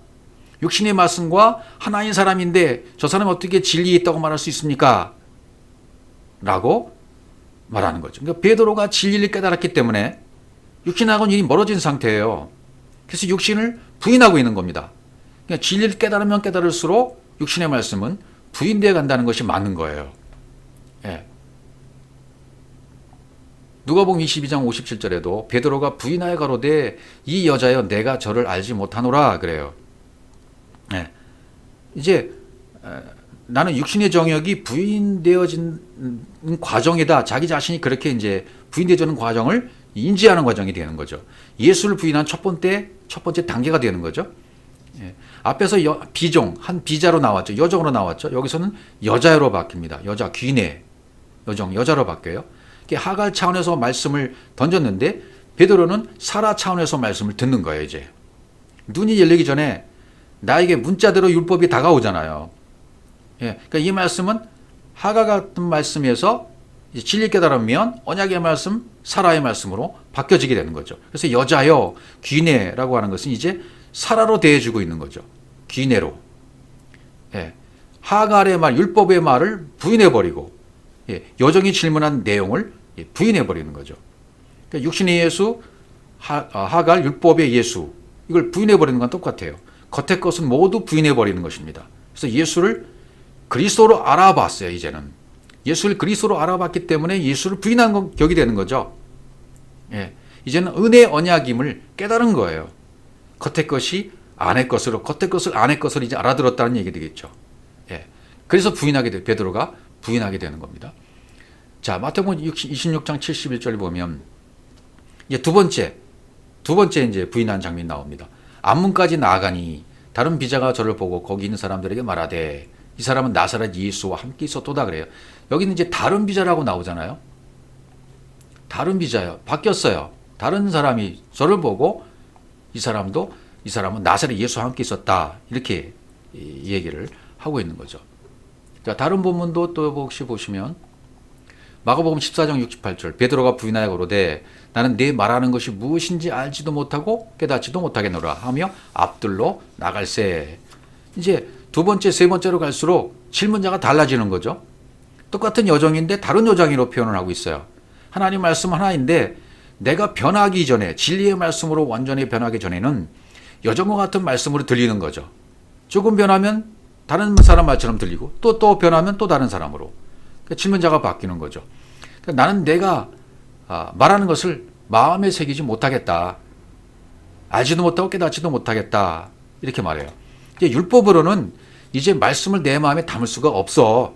S1: 육신의 말씀과 하나인 사람인데 저 사람이 어떻게 진리에 있다고 말할 수 있습니까? 라고 말하는 거죠. 그러니까 베드로가 진리를 깨달았기 때문에 육신하고는 이미 멀어진 상태예요. 그래서 육신을 부인하고 있는 겁니다. 그러니까 진리를 깨달으면 깨달을수록 육신의 말씀은 부인되어 간다는 것이 맞는 거예요. 예. 누가복음 22장 57절에도 베드로가 부인하여 가로되 이 여자여 내가 저를 알지 못하노라 그래요. 예. 이제 나는 육신의 정욕이 부인되어진 과정이다. 자기 자신이 그렇게 이제 부인되어지는 과정을 인지하는 과정이 되는 거죠. 예수를 부인한 첫 번째 단계가 되는 거죠. 예. 앞에서 한 비자로 나왔죠. 여종으로 나왔죠. 여기서는 여자로 바뀝니다. 여자, 귀내, 여자로 바뀌어요. 하갈 차원에서 말씀을 던졌는데 베드로는 사라 차원에서 말씀을 듣는 거예요. 이제 눈이 열리기 전에 나에게 문자대로 율법이 다가오잖아요. 예, 그러니까 이 말씀은 하가 같은 말씀에서 진리 깨달으면 언약의 말씀, 사라의 말씀으로 바뀌어지게 되는 거죠. 그래서 여자여, 귀내라고 하는 것은 이제 사라로 대해주고 있는 거죠. 귀내로. 예, 하갈의 말, 율법의 말을 부인해버리고 예, 여종이 질문한 내용을 부인해버리는 거죠. 그러니까 육신의 예수, 하갈, 율법의 예수 이걸 부인해버리는 건 똑같아요. 겉의 것은 모두 부인해버리는 것입니다. 그래서 예수를 그리스도로 알아봤어요. 이제는 예수를 그리스도로 알아봤기 때문에 예수를 부인한 격이 되는 거죠. 예, 이제는 은혜 언약임을 깨달은 거예요. 겉의 것이 안의 것으로, 겉의 것을 안의 것으로 이제 알아들었다는 얘기 되겠죠. 예, 그래서 베드로가 부인하게 되는 겁니다. 자, 마태복음 26장 71절 보면 이제 두 번째 이제 부인한 장면이 나옵니다. 앞문까지 나아가니 다른 비자가 저를 보고 거기 있는 사람들에게 말하되 이 사람은 나사렛 예수와 함께 있었도다 그래요. 여기는 이제 다른 비자라고 나오잖아요. 다른 비자요. 바뀌었어요. 다른 사람이 저를 보고 이 사람은 나사렛 예수와 함께 있었다. 이렇게 얘기를 하고 있는 거죠. 자, 다른 본문도 또 혹시 보시면 마가복음 14장 68절 베드로가 부인하여 가로되 나는 네 말하는 것이 무엇인지 알지도 못하고 깨닫지도 못하겠노라 하며 앞들로 나갈세. 이제 두 번째, 세 번째로 갈수록 질문자가 달라지는 거죠. 똑같은 여종인데 다른 여종으로 표현을 하고 있어요. 하나님 말씀 하나인데 내가 변하기 전에 진리의 말씀으로 완전히 변하기 전에는 여종과 같은 말씀으로 들리는 거죠. 조금 변하면 다른 사람 말처럼 들리고 또 변하면 또 다른 사람으로. 그러니까 질문자가 바뀌는 거죠. 그러니까 나는 내가 말하는 것을 마음에 새기지 못하겠다. 알지도 못하고 깨닫지도 못하겠다. 이렇게 말해요. 이제 율법으로는 이제 말씀을 내 마음에 담을 수가 없어.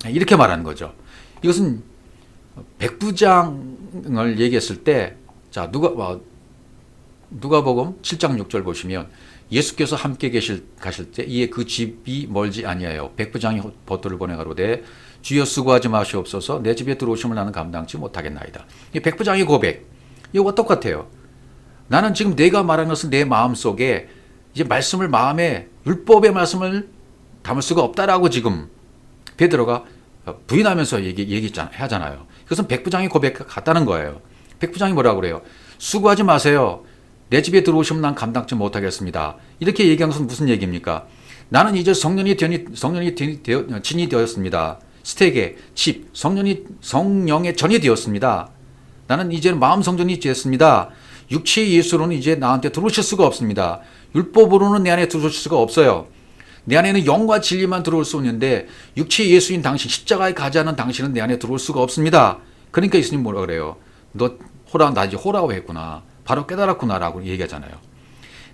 S1: 이렇게 말하는 거죠. 이것은 백부장 영생을 얘기했을 때, 자, 누가복음 7장 6절 보시면 예수께서 함께 가실 때 이에 그 집이 멀지 아니하여 백부장이 버터를 보내 가로되 주여 수고하지 마시옵소서 내 집에 들어오심을 나는 감당치 못하겠나이다. 이 백부장의 고백, 이거 똑같아요. 나는 지금 내가 말하는 것은 내 마음속에 이제 말씀을 마음에 율법의 말씀을 담을 수가 없다라고 지금 베드로가 부인하면서 하잖아요. 그것은 백부장의 고백 같다는 거예요. 백부장이 뭐라고 그래요? 수고하지 마세요. 내 집에 들어오시면 난 감당치 못하겠습니다. 이렇게 얘기하는 것은 무슨 얘기입니까? 나는 이제 성령이 진이 되었습니다. 스택에 집, 성령의 전이 되었습니다. 나는 이제는 마음 성전이 되었습니다. 육체의 예수로는 이제 나한테 들어오실 수가 없습니다. 율법으로는 내 안에 들어오실 수가 없어요. 내 안에는 영과 진리만 들어올 수 있는데 육체의 예수인 당신, 십자가에 가지 않은 당신은 내 안에 들어올 수가 없습니다. 그러니까 예수님 뭐라 그래요? 너 나 이제 호라고 했구나. 바로 깨달았구나라고 얘기하잖아요.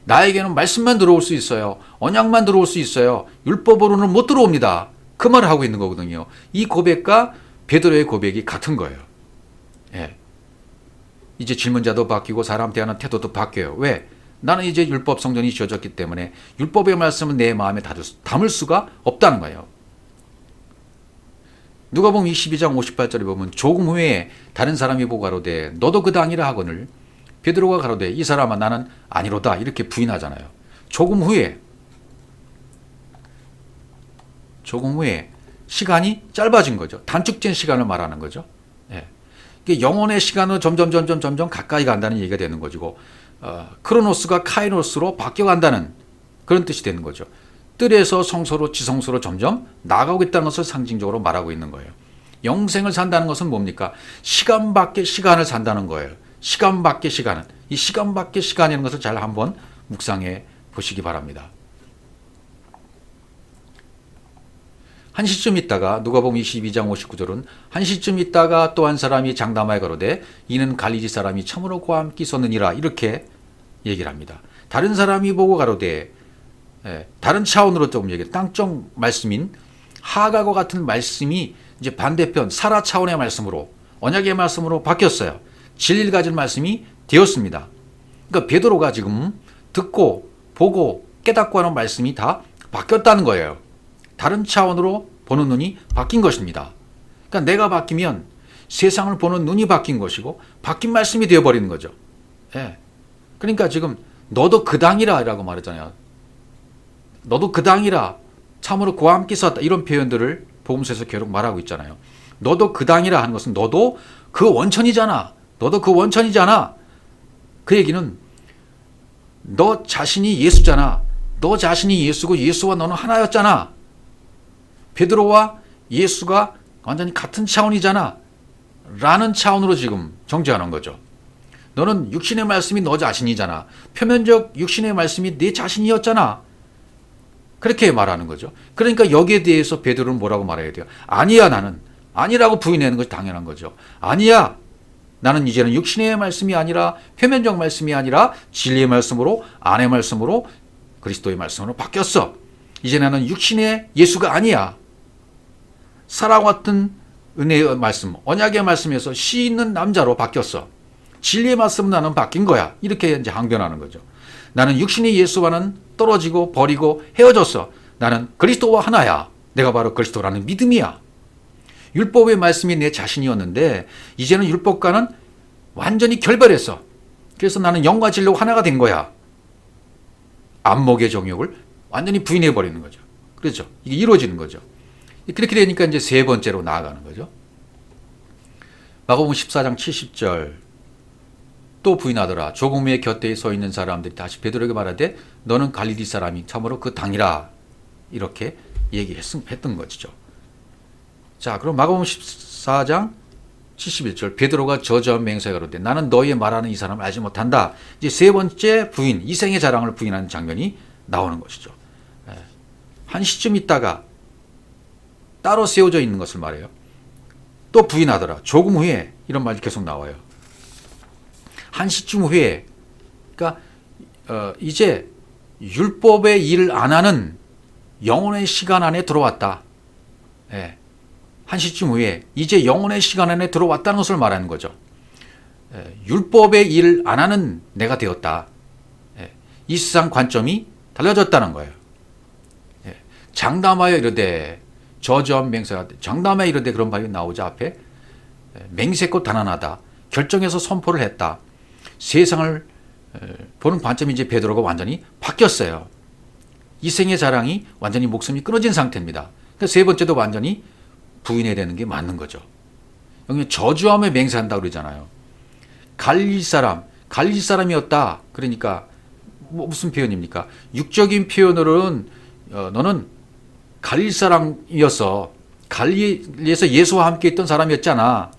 S1: 나에게는 말씀만 들어올 수 있어요. 언약만 들어올 수 있어요. 율법으로는 못 들어옵니다. 그 말을 하고 있는 거거든요. 이 고백과 베드로의 고백이 같은 거예요. 예. 이제 질문자도 바뀌고 사람 대하는 태도도 바뀌어요. 왜? 나는 이제 율법 성전이 지어졌기 때문에 율법의 말씀은 내 마음에 담을 수가 없다는 거예요. 누가복음 22장 58절에 보면 조금 후에 다른 사람이 보고 가로되 너도 그다 아니라 하거늘 베드로가 가로되 이 사람아 나는 아니로다 이렇게 부인하잖아요. 조금 후에 시간이 짧아진 거죠. 단축된 시간을 말하는 거죠. 예. 영혼의 시간은 점점 가까이 간다는 얘기가 되는 거고 크로노스가 카이노스로 바뀌어간다는 그런 뜻이 되는 거죠. 뜰에서 성소로 지성소로 점점 나아가고 있다는 것을 상징적으로 말하고 있는 거예요. 영생을 산다는 것은 뭡니까? 시간 밖의 시간을 산다는 거예요. 시간 밖의 시간은. 이 시간 밖의 시간이라는 것을 잘 한번 묵상해 보시기 바랍니다. 한 시쯤 있다가 누가복음 22장 59절은 한 시쯤 있다가 또 한 사람이 장담하여 가로되 이는 갈릴리 사람이 참으로 그와 함께 있었느니라 이렇게 얘기를 합니다. 다른 사람이 보고 가로되 다른 차원으로 조금 얘기해 땅쪽 말씀인 하가과 같은 말씀이 이제 반대편 사라 차원의 말씀으로 언약의 말씀으로 바뀌었어요. 진리를 가진 말씀이 되었습니다. 그러니까 베드로가 지금 듣고 보고 깨닫고 하는 말씀이 다 바뀌었다는 거예요. 다른 차원으로 보는 눈이 바뀐 것입니다. 그러니까 내가 바뀌면 세상을 보는 눈이 바뀐 것이고 바뀐 말씀이 되어버리는 거죠. 예. 그러니까 지금 너도 그 당이라 라고 말했잖아요. 너도 그 당이라 참으로 그와 함께 있었다 이런 표현들을 복음서에서 계속 말하고 있잖아요. 너도 그 당이라 하는 것은 너도 그 원천이잖아. 너도 그 원천이잖아. 그 얘기는 너 자신이 예수잖아. 너 자신이 예수고 예수와 너는 하나였잖아. 베드로와 예수가 완전히 같은 차원이잖아. 라는 차원으로 지금 정죄하는 거죠. 너는 육신의 말씀이 너 자신이잖아. 표면적 육신의 말씀이 네 자신이었잖아. 그렇게 말하는 거죠. 그러니까 여기에 대해서 베드로는 뭐라고 말해야 돼요? 아니야 나는. 아니라고 부인하는 것이 당연한 거죠. 아니야. 나는 이제는 육신의 말씀이 아니라 표면적 말씀이 아니라 진리의 말씀으로 안의 말씀으로 그리스도의 말씀으로 바뀌었어. 이제 나는 육신의 예수가 아니야. 사랑과 같은 은혜의 말씀, 언약의 말씀에서 씨 있는 남자로 바뀌었어. 진리의 말씀은 나는 바뀐 거야. 이렇게 이제 항변하는 거죠. 나는 육신의 예수와는 떨어지고 버리고 헤어졌어. 나는 그리스도와 하나야. 내가 바로 그리스도라는 믿음이야. 율법의 말씀이 내 자신이었는데 이제는 율법과는 완전히 결별했어. 그래서 나는 영과 진리로 하나가 된 거야. 안목의 정욕을 완전히 부인해 버리는 거죠. 그렇죠? 이게 이루어지는 거죠. 그렇게 되니까 이제 세 번째로 나아가는 거죠. 마가복음 14장 70절 또 부인하더라. 조금 후에 곁에 서 있는 사람들이 다시 베드로에게 말하되 너는 갈릴리 사람이 참으로 그 당이라 이렇게 얘기했던 것이죠. 자, 그럼 마가복음 14장 71절 베드로가 저저한 맹세가 그러는데 나는 너희의 말하는 이 사람을 알지 못한다. 이제 세 번째 부인, 이생의 자랑을 부인하는 장면이 나오는 것이죠. 한 시쯤 있다가 따로 세워져 있는 것을 말해요. 또 부인하더라. 조금 후에 이런 말이 계속 나와요. 한 시쯤 후에 그러니까 이제 율법의 일을 안 하는 영혼의 시간 안에 들어왔다. 한 시쯤 후에 이제 영혼의 시간 안에 들어왔다는 것을 말하는 거죠. 율법의 일을 안 하는 내가 되었다. 이 세상 관점이 달라졌다는 거예요. 장담하여 이르되 저주하며 맹세하되 장담하여 이르되 그런 말이 나오자 앞에 맹세코 단언하다. 결정해서 선포를 했다. 세상을 보는 관점이 이제 베드로가 완전히 바뀌었어요. 이 생의 자랑이 완전히 목숨이 끊어진 상태입니다. 그러니까 세 번째도 완전히 부인해야 되는 게 맞는 거죠. 여기 저주하며 맹세한다 그러잖아요. 갈릴 사람이었다. 그러니까 무슨 표현입니까? 육적인 표현으로는 너는 갈릴 사람이었어. 갈릴리에서 예수와 함께 있던 사람이었잖아.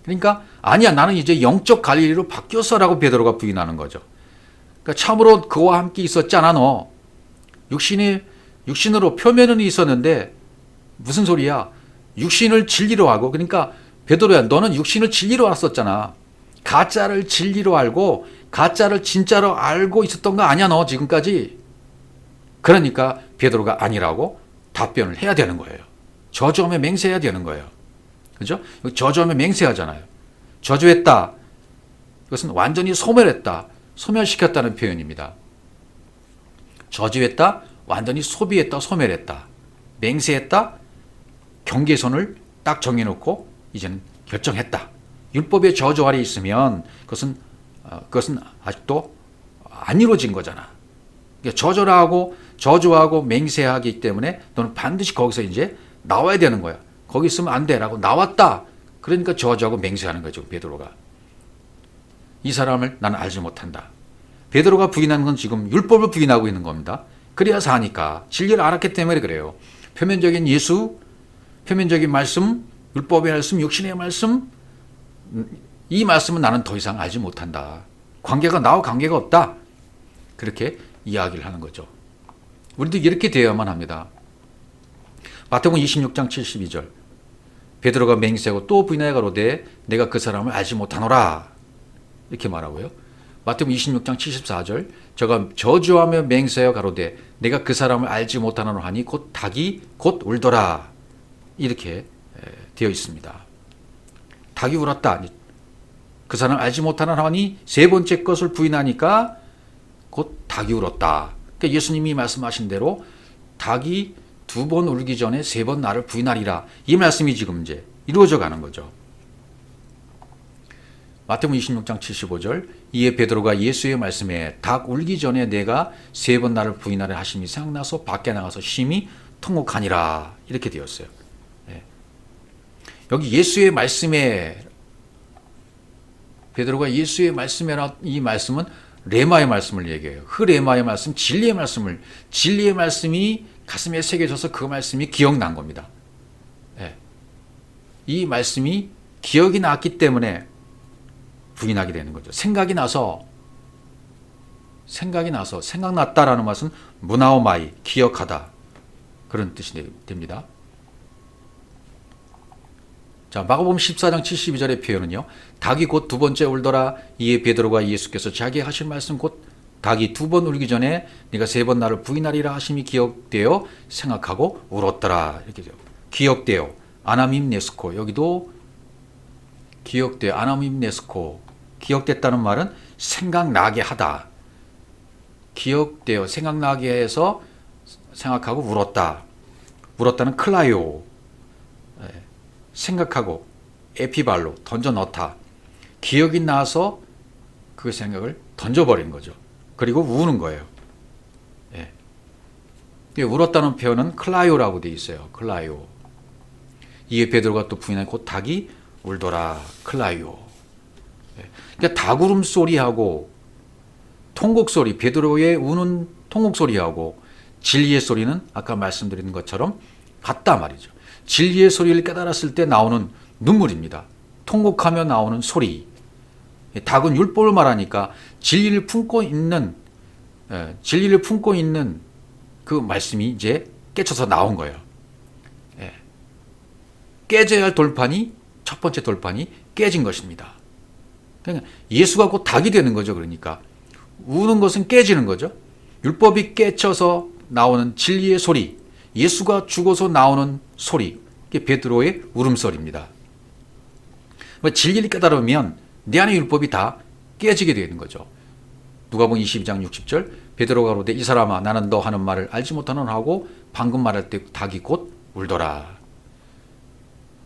S1: 그러니까 아니야, 나는 이제 영적 갈릴리로 바뀌었어라고 베드로가 부인하는 거죠. 그러니까 참으로 그와 함께 있었잖아. 너 육신으로 표면은 있었는데 무슨 소리야? 육신을 진리로 하고, 그러니까 베드로야, 너는 육신을 진리로 왔었잖아. 가짜를 진리로 알고 가짜를 진짜로 알고 있었던 거 아니야, 너 지금까지. 그러니까 베드로가 아니라고 답변을 해야 되는 거예요. 저주하며 맹세해야 되는 거예요. 그죠? 저주하며 맹세하잖아요. 저주했다. 이것은 완전히 소멸했다. 소멸시켰다는 표현입니다. 저주했다. 완전히 소비했다. 소멸했다. 맹세했다. 경계선을 딱 정해놓고 이제는 결정했다. 율법의 저주 아래 있으면 그것은 아직도 안 이루어진 거잖아. 그러니까 저주하고 맹세하기 때문에 너는 반드시 거기서 이제 나와야 되는 거야. 거기 있으면 안 돼라고 나왔다. 그러니까 저주하고 맹세하는 거죠, 베드로가. 이 사람을 나는 알지 못한다. 베드로가 부인하는 건 지금 율법을 부인하고 있는 겁니다. 그래야 사니까. 진리를 알았기 때문에 그래요. 표면적인 예수, 표면적인 말씀, 율법의 말씀, 육신의 말씀, 이 말씀은 나는 더 이상 알지 못한다. 나와 관계가 없다. 그렇게 이야기를 하는 거죠. 우리도 이렇게 되어야만 합니다. 마태복음 26장 72절. 베드로가 맹세하고 또 부인하여 가로되 내가 그 사람을 알지 못하노라. 이렇게 말하고요. 마태복음 26장 74절. 저가 저주하며 맹세하여 가로되 내가 그 사람을 알지 못하노라 하니 곧 닭이 곧 울더라. 이렇게 되어 있습니다. 닭이 울었다. 그 사람 알지 못하노라 하니 세 번째 것을 부인하니까 곧 닭이 울었다. 그러니까 예수님이 말씀하신 대로 닭이 두 번 울기 전에 세 번 나를 부인하리라. 이 말씀이 지금 이제 이루어져 가는 거죠. 마태복음 26장 75절. 이에 베드로가 예수의 말씀에 닭 울기 전에 내가 세 번 나를 부인하리라 하심이 생각나서 밖에 나가서 심히 통곡하니라. 이렇게 되었어요. 여기 예수의 말씀에, 베드로가 예수의 말씀에라, 이 말씀은 레마의 말씀을 얘기해요. 레마의 말씀, 진리의 말씀이 가슴에 새겨져서 그 말씀이 기억난 겁니다. 이 말씀이 기억이 났기 때문에 부인하게 되는 거죠. 생각났다라는 것은 무나오마이, 기억하다. 그런 뜻이 됩니다. 자, 마가복음 14장 72절의 표현은요. 닭이 곧 두 번째 울더라. 이에 베드로가 예수께서 자기 하실 말씀 곧 닭이 두 번 울기 전에 네가 세 번 나를 부인하리라 하심이 기억되어 생각하고 울었더라. 이렇게 돼요. 기억되어 아나밈네스코. 여기도 기억되어 아나밈네스코. 기억됐다는 말은 생각나게 하다. 기억되어 생각나게 해서 생각하고 울었다. 울었다는 클라요. 생각하고 에피발로 던져 넣다. 기억이 나서 그 생각을 던져버린 거죠. 그리고 우는 거예요. 울었다는 표현은 클라요라고 되어 있어요. 클라요. 이에 베드로가 또 부인하니 곧 닭이 울더라. 클라요. 그러니까 닭 울음소리하고 통곡소리, 베드로의 우는 통곡소리하고 진리의 소리는 아까 말씀드린 것처럼 같다 말이죠. 진리의 소리를 깨달았을 때 나오는 눈물입니다. 통곡하며 나오는 소리. 닭은 율법을 말하니까 진리를 품고 있는 그 말씀이 이제 깨쳐서 나온 거예요. 깨져야 할 돌판이, 첫 번째 돌판이 깨진 것입니다. 그러니까 예수가 곧 닭이 되는 거죠. 그러니까 우는 것은 깨지는 거죠. 율법이 깨쳐서 나오는 진리의 소리, 예수가 죽어서 나오는 소리, 이게 베드로의 울음소리입니다. 진리를 깨달으면 내 안의 율법이 다 깨지게 되는 거죠. 누가복음 22장 60절 베드로가 가로되 이 사람아 나는 너 하는 말을 알지 못하노라 하고 방금 말할 때 닭이 곧 울더라.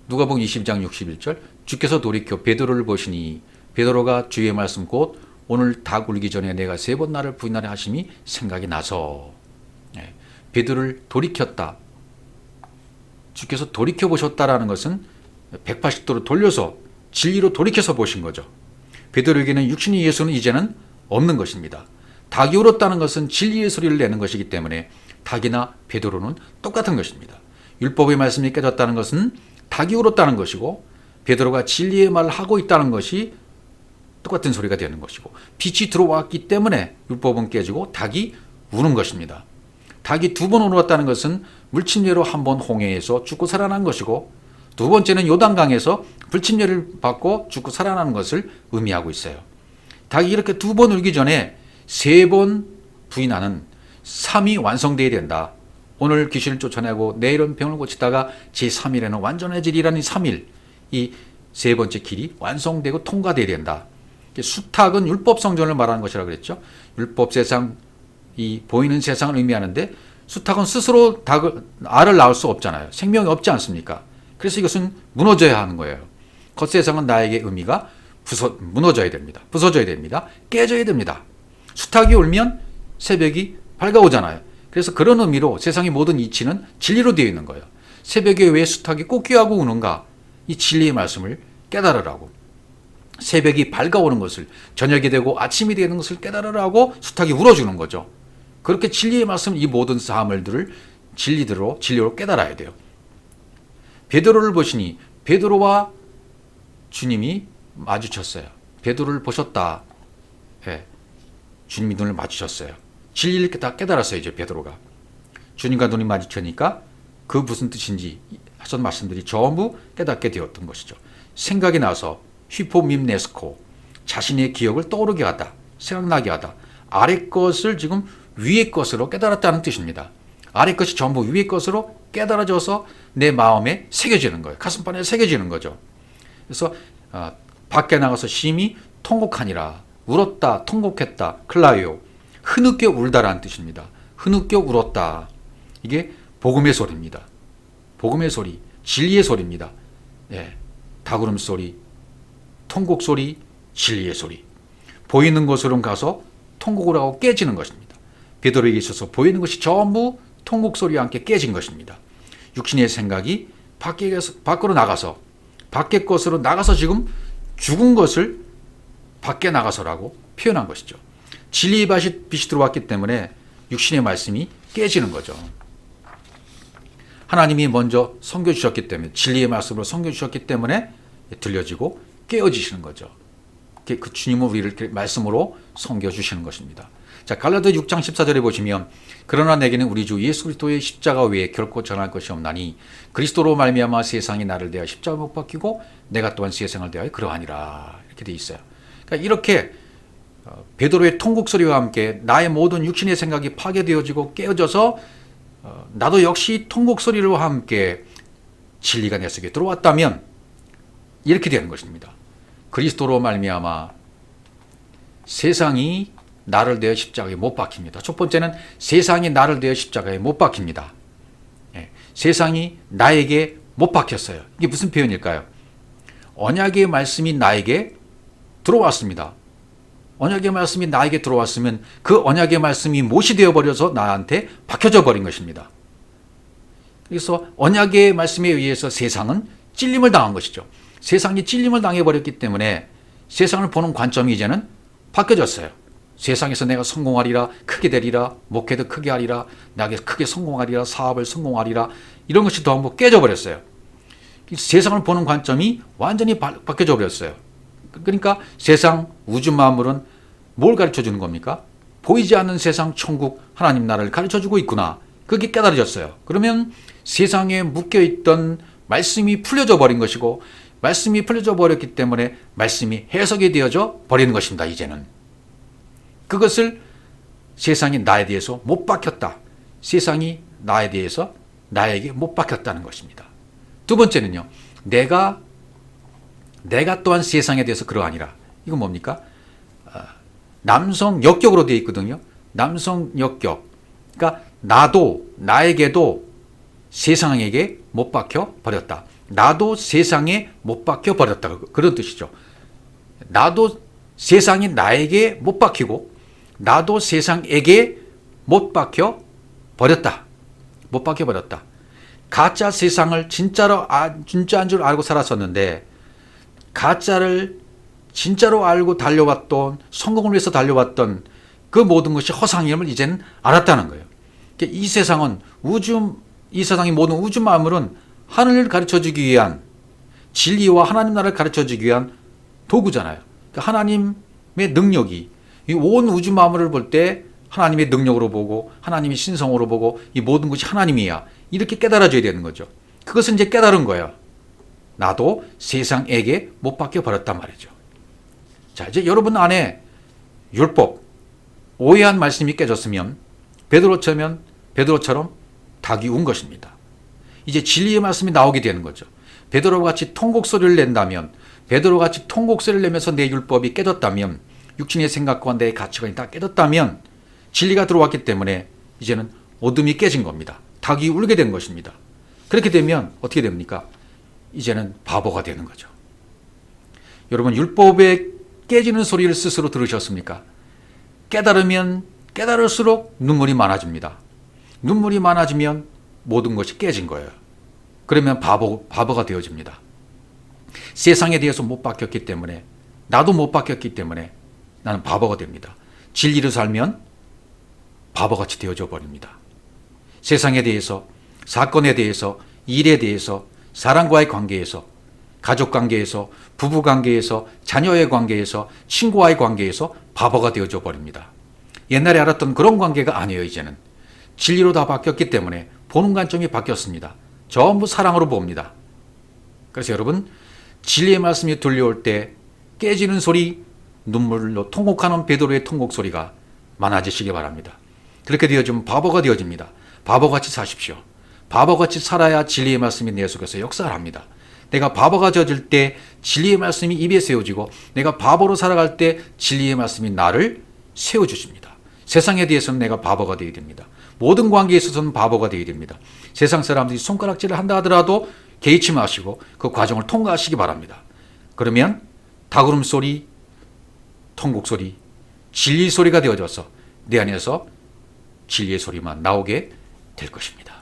S1: 누가복음 22장 61절 주께서 돌이켜 베드로를 보시니 베드로가 주의 말씀 곧 오늘 닭 울기 전에 내가 3번 나를 부인하려 하심이 생각이 나서 베드로를 돌이켰다. 주께서 돌이켜보셨다라는 것은 180도로 돌려서 진리로 돌이켜서 보신 거죠. 베드로에게는 육신의 예수는 이제는 없는 것입니다. 닭이 울었다는 것은 진리의 소리를 내는 것이기 때문에 닭이나 베드로는 똑같은 것입니다. 율법의 말씀이 깨졌다는 것은 닭이 울었다는 것이고 베드로가 진리의 말을 하고 있다는 것이 똑같은 소리가 되는 것이고 빛이 들어왔기 때문에 율법은 깨지고 닭이 우는 것입니다. 닭이 2번 울었다는 것은 물침례로 한 번 홍해에서 죽고 살아난 것이고 두 번째는 요단강에서 불침례를 받고 죽고 살아나는 것을 의미하고 있어요. 닭이 이렇게 2번 울기 전에 3번 부인하는 삶이 완성되어야 된다. 오늘 귀신을 쫓아내고 내일은 병을 고치다가 제3일에는 완전해지리라는 3일, 이 3번째 길이 완성되고 통과되어야 된다. 수탉은 율법 성전을 말하는 것이라고 그랬죠. 율법 세상, 이 보이는 세상을 의미하는데 수탉은 스스로 알을 낳을 수 없잖아요. 생명이 없지 않습니까? 그래서 이것은 무너져야 하는 거예요. 겉세상은 나에게 의미가 무너져야 됩니다. 부서져야 됩니다. 깨져야 됩니다. 수탉이 울면 새벽이 밝아오잖아요. 그래서 그런 의미로 세상의 모든 이치는 진리로 되어 있는 거예요. 새벽에 왜 수탉이 꽃귀하고 우는가? 이 진리의 말씀을 깨달으라고. 새벽이 밝아오는 것을, 저녁이 되고 아침이 되는 것을 깨달으라고 수탉이 울어주는 거죠. 그렇게 진리의 말씀, 이 모든 사물들을 진리로 깨달아야 돼요. 베드로를 보시니 베드로와 주님이 마주쳤어요. 베드로를 보셨다. 예, 주님이 눈을 마주쳤어요. 진리를 다 깨달았어요. 이제 베드로가 주님과 눈이 마주치니까 그 무슨 뜻인지 하신 말씀들이 전부 깨닫게 되었던 것이죠. 생각이 나서 휘포밈네스코, 자신의 기억을 떠오르게 하다, 생각나게 하다. 아래 것을 지금 위의 것으로 깨달았다는 뜻입니다. 아래 것이 전부 위의 것으로 깨달아져서 내 마음에 새겨지는 거예요. 가슴판에 새겨지는 거죠. 그래서 밖에 나가서 심히 통곡하니라. 울었다, 통곡했다, 클라요. 흐느껴 울다라는 뜻입니다. 흐느껴 울었다. 이게 복음의 소리입니다. 복음의 소리, 진리의 소리입니다. 예, 닭울음 소리, 통곡 소리, 진리의 소리. 보이는 곳으로 가서 통곡을 하고 깨지는 것입니다. 베드로에게 있어서 보이는 것이 전부 통곡 소리와 함께 깨진 것입니다. 육신의 생각이 밖으로 나가서, 밖의 것으로 나가서 지금 죽은 것을 밖에 나가서라고 표현한 것이죠. 진리의 빛이 들어왔기 때문에 육신의 말씀이 깨지는 거죠. 하나님이 먼저 섬겨주셨기 때문에, 진리의 말씀으로 섬겨주셨기 때문에 들려지고 깨어지시는 거죠. 그 주님은 우리를 말씀으로 섬겨주시는 것입니다. 자, 갈라디아 6장 14절에 보시면 그러나 내게는 우리 주 예수 그리스도의 십자가 외에 결코 전할 것이 없나니 그리스도로 말미암아 세상이 나를 대하여 십자가 못 박히고 내가 또한 세상을 대하여 그러하니라. 이렇게 돼 있어요. 그러니까 이렇게 베드로의 통곡 소리와 함께 나의 모든 육신의 생각이 파괴되어지고 깨어져서 나도 역시 통곡 소리와 함께 진리가 내 속에 들어왔다면 이렇게 되는 것입니다. 그리스도로 말미암아 세상이 나를 대하여 십자가에 못 박힙니다. 첫 번째는 세상이 나를 대하여 십자가에 못 박힙니다. 예, 세상이 나에게 못 박혔어요. 이게 무슨 표현일까요? 언약의 말씀이 나에게 들어왔습니다. 언약의 말씀이 나에게 들어왔으면 그 언약의 말씀이 못이 되어버려서 나한테 박혀져 버린 것입니다. 그래서 언약의 말씀에 의해서 세상은 찔림을 당한 것이죠. 세상이 찔림을 당해버렸기 때문에 세상을 보는 관점이 이제는 바뀌어졌어요. 세상에서 내가 성공하리라, 크게 되리라, 목회도 크게 하리라, 나에게 크게 성공하리라, 사업을 성공하리라, 이런 것이 전부 깨져버렸어요. 세상을 보는 관점이 완전히 바뀌어져 버렸어요. 그러니까 세상 우주 만물은 뭘 가르쳐 주는 겁니까? 보이지 않는 세상 천국 하나님 나라를 가르쳐 주고 있구나. 그게 깨달아졌어요. 그러면 세상에 묶여있던 말씀이 풀려져 버린 것이고 말씀이 풀려져 버렸기 때문에 말씀이 해석이 되어져 버리는 것입니다. 이제는 그것을 세상이 나에 대해서 못 박혔다. 세상이 나에 대해서 나에게 못 박혔다는 것입니다. 두 번째는요. 내가 또한 세상에 대해서 그러하니라. 이건 뭡니까? 남성 역격으로 되어 있거든요. 남성 역격. 그러니까 나에게도 세상에게 못 박혀 버렸다. 나도 세상에 못 박혀 버렸다. 그런 뜻이죠. 나도 세상이 나에게 못 박히고 나도 세상에게 못 박혀 버렸다. 못 박혀 버렸다. 가짜 세상을 진짜인 줄 알고 살았었는데 가짜를 진짜로 알고 달려왔던, 성공을 위해서 달려왔던 그 모든 것이 허상임을 이제는 알았다는 거예요. 이 세상은 이 세상의 모든 우주 만물은 하늘을 가르쳐주기 위한, 진리와 하나님 나라를 가르쳐주기 위한 도구잖아요. 그러니까 하나님의 능력이 이 온 우주 만물을 볼 때 하나님의 능력으로 보고 하나님의 신성으로 보고 이 모든 것이 하나님이야. 이렇게 깨달아져야 되는 거죠. 그것은 이제 깨달은 거예요. 나도 세상에게 못 박혀 버렸단 말이죠. 자, 이제 여러분 안에 율법, 오해한 말씀이 깨졌으면 베드로처럼 닭이 운 것입니다. 이제 진리의 말씀이 나오게 되는 거죠. 베드로와 같이 통곡소리를 낸다면, 베드로와 같이 통곡소리를 내면서 내 율법이 깨졌다면, 육신의 생각과 내 가치관이 다 깨졌다면 진리가 들어왔기 때문에 이제는 어둠이 깨진 겁니다. 닭이 울게 된 것입니다. 그렇게 되면 어떻게 됩니까? 이제는 바보가 되는 거죠. 여러분, 율법에 깨지는 소리를 스스로 들으셨습니까? 깨달으면 깨달을수록 눈물이 많아집니다. 눈물이 많아지면 모든 것이 깨진 거예요. 그러면 바보가 되어집니다. 세상에 대해서 못 박혔기 때문에, 나도 못 박혔기 때문에 나는 바보가 됩니다. 진리를 살면 바보같이 되어져 버립니다. 세상에 대해서, 사건에 대해서, 일에 대해서, 사람과의 관계에서, 가족 관계에서, 부부 관계에서, 자녀의 관계에서, 친구와의 관계에서 바보가 되어져 버립니다. 옛날에 알았던 그런 관계가 아니에요. 이제는 진리로 다 바뀌었기 때문에 보는 관점이 바뀌었습니다. 전부 사랑으로 봅니다. 그래서 여러분, 진리의 말씀이 들려올 때 깨지는 소리, 눈물로 통곡하는 베드로의 통곡 소리가 많아지시기 바랍니다. 그렇게 되어지면 바보가 되어집니다. 바보같이 사십시오. 바보같이 살아야 진리의 말씀이 내 속에서 역사를 합니다. 내가 바보가 되어질 때 진리의 말씀이 입에 세워지고, 내가 바보로 살아갈 때 진리의 말씀이 나를 세워주십니다. 세상에 대해서는 내가 바보가 되어야 됩니다. 모든 관계에 있어서는 바보가 되어야 됩니다. 세상 사람들이 손가락질을 한다 하더라도 개의치 마시고 그 과정을 통과하시기 바랍니다. 그러면 닭울음 소리, 통곡 소리, 진리 소리가 되어져서 내 안에서 진리의 소리만 나오게 될 것입니다.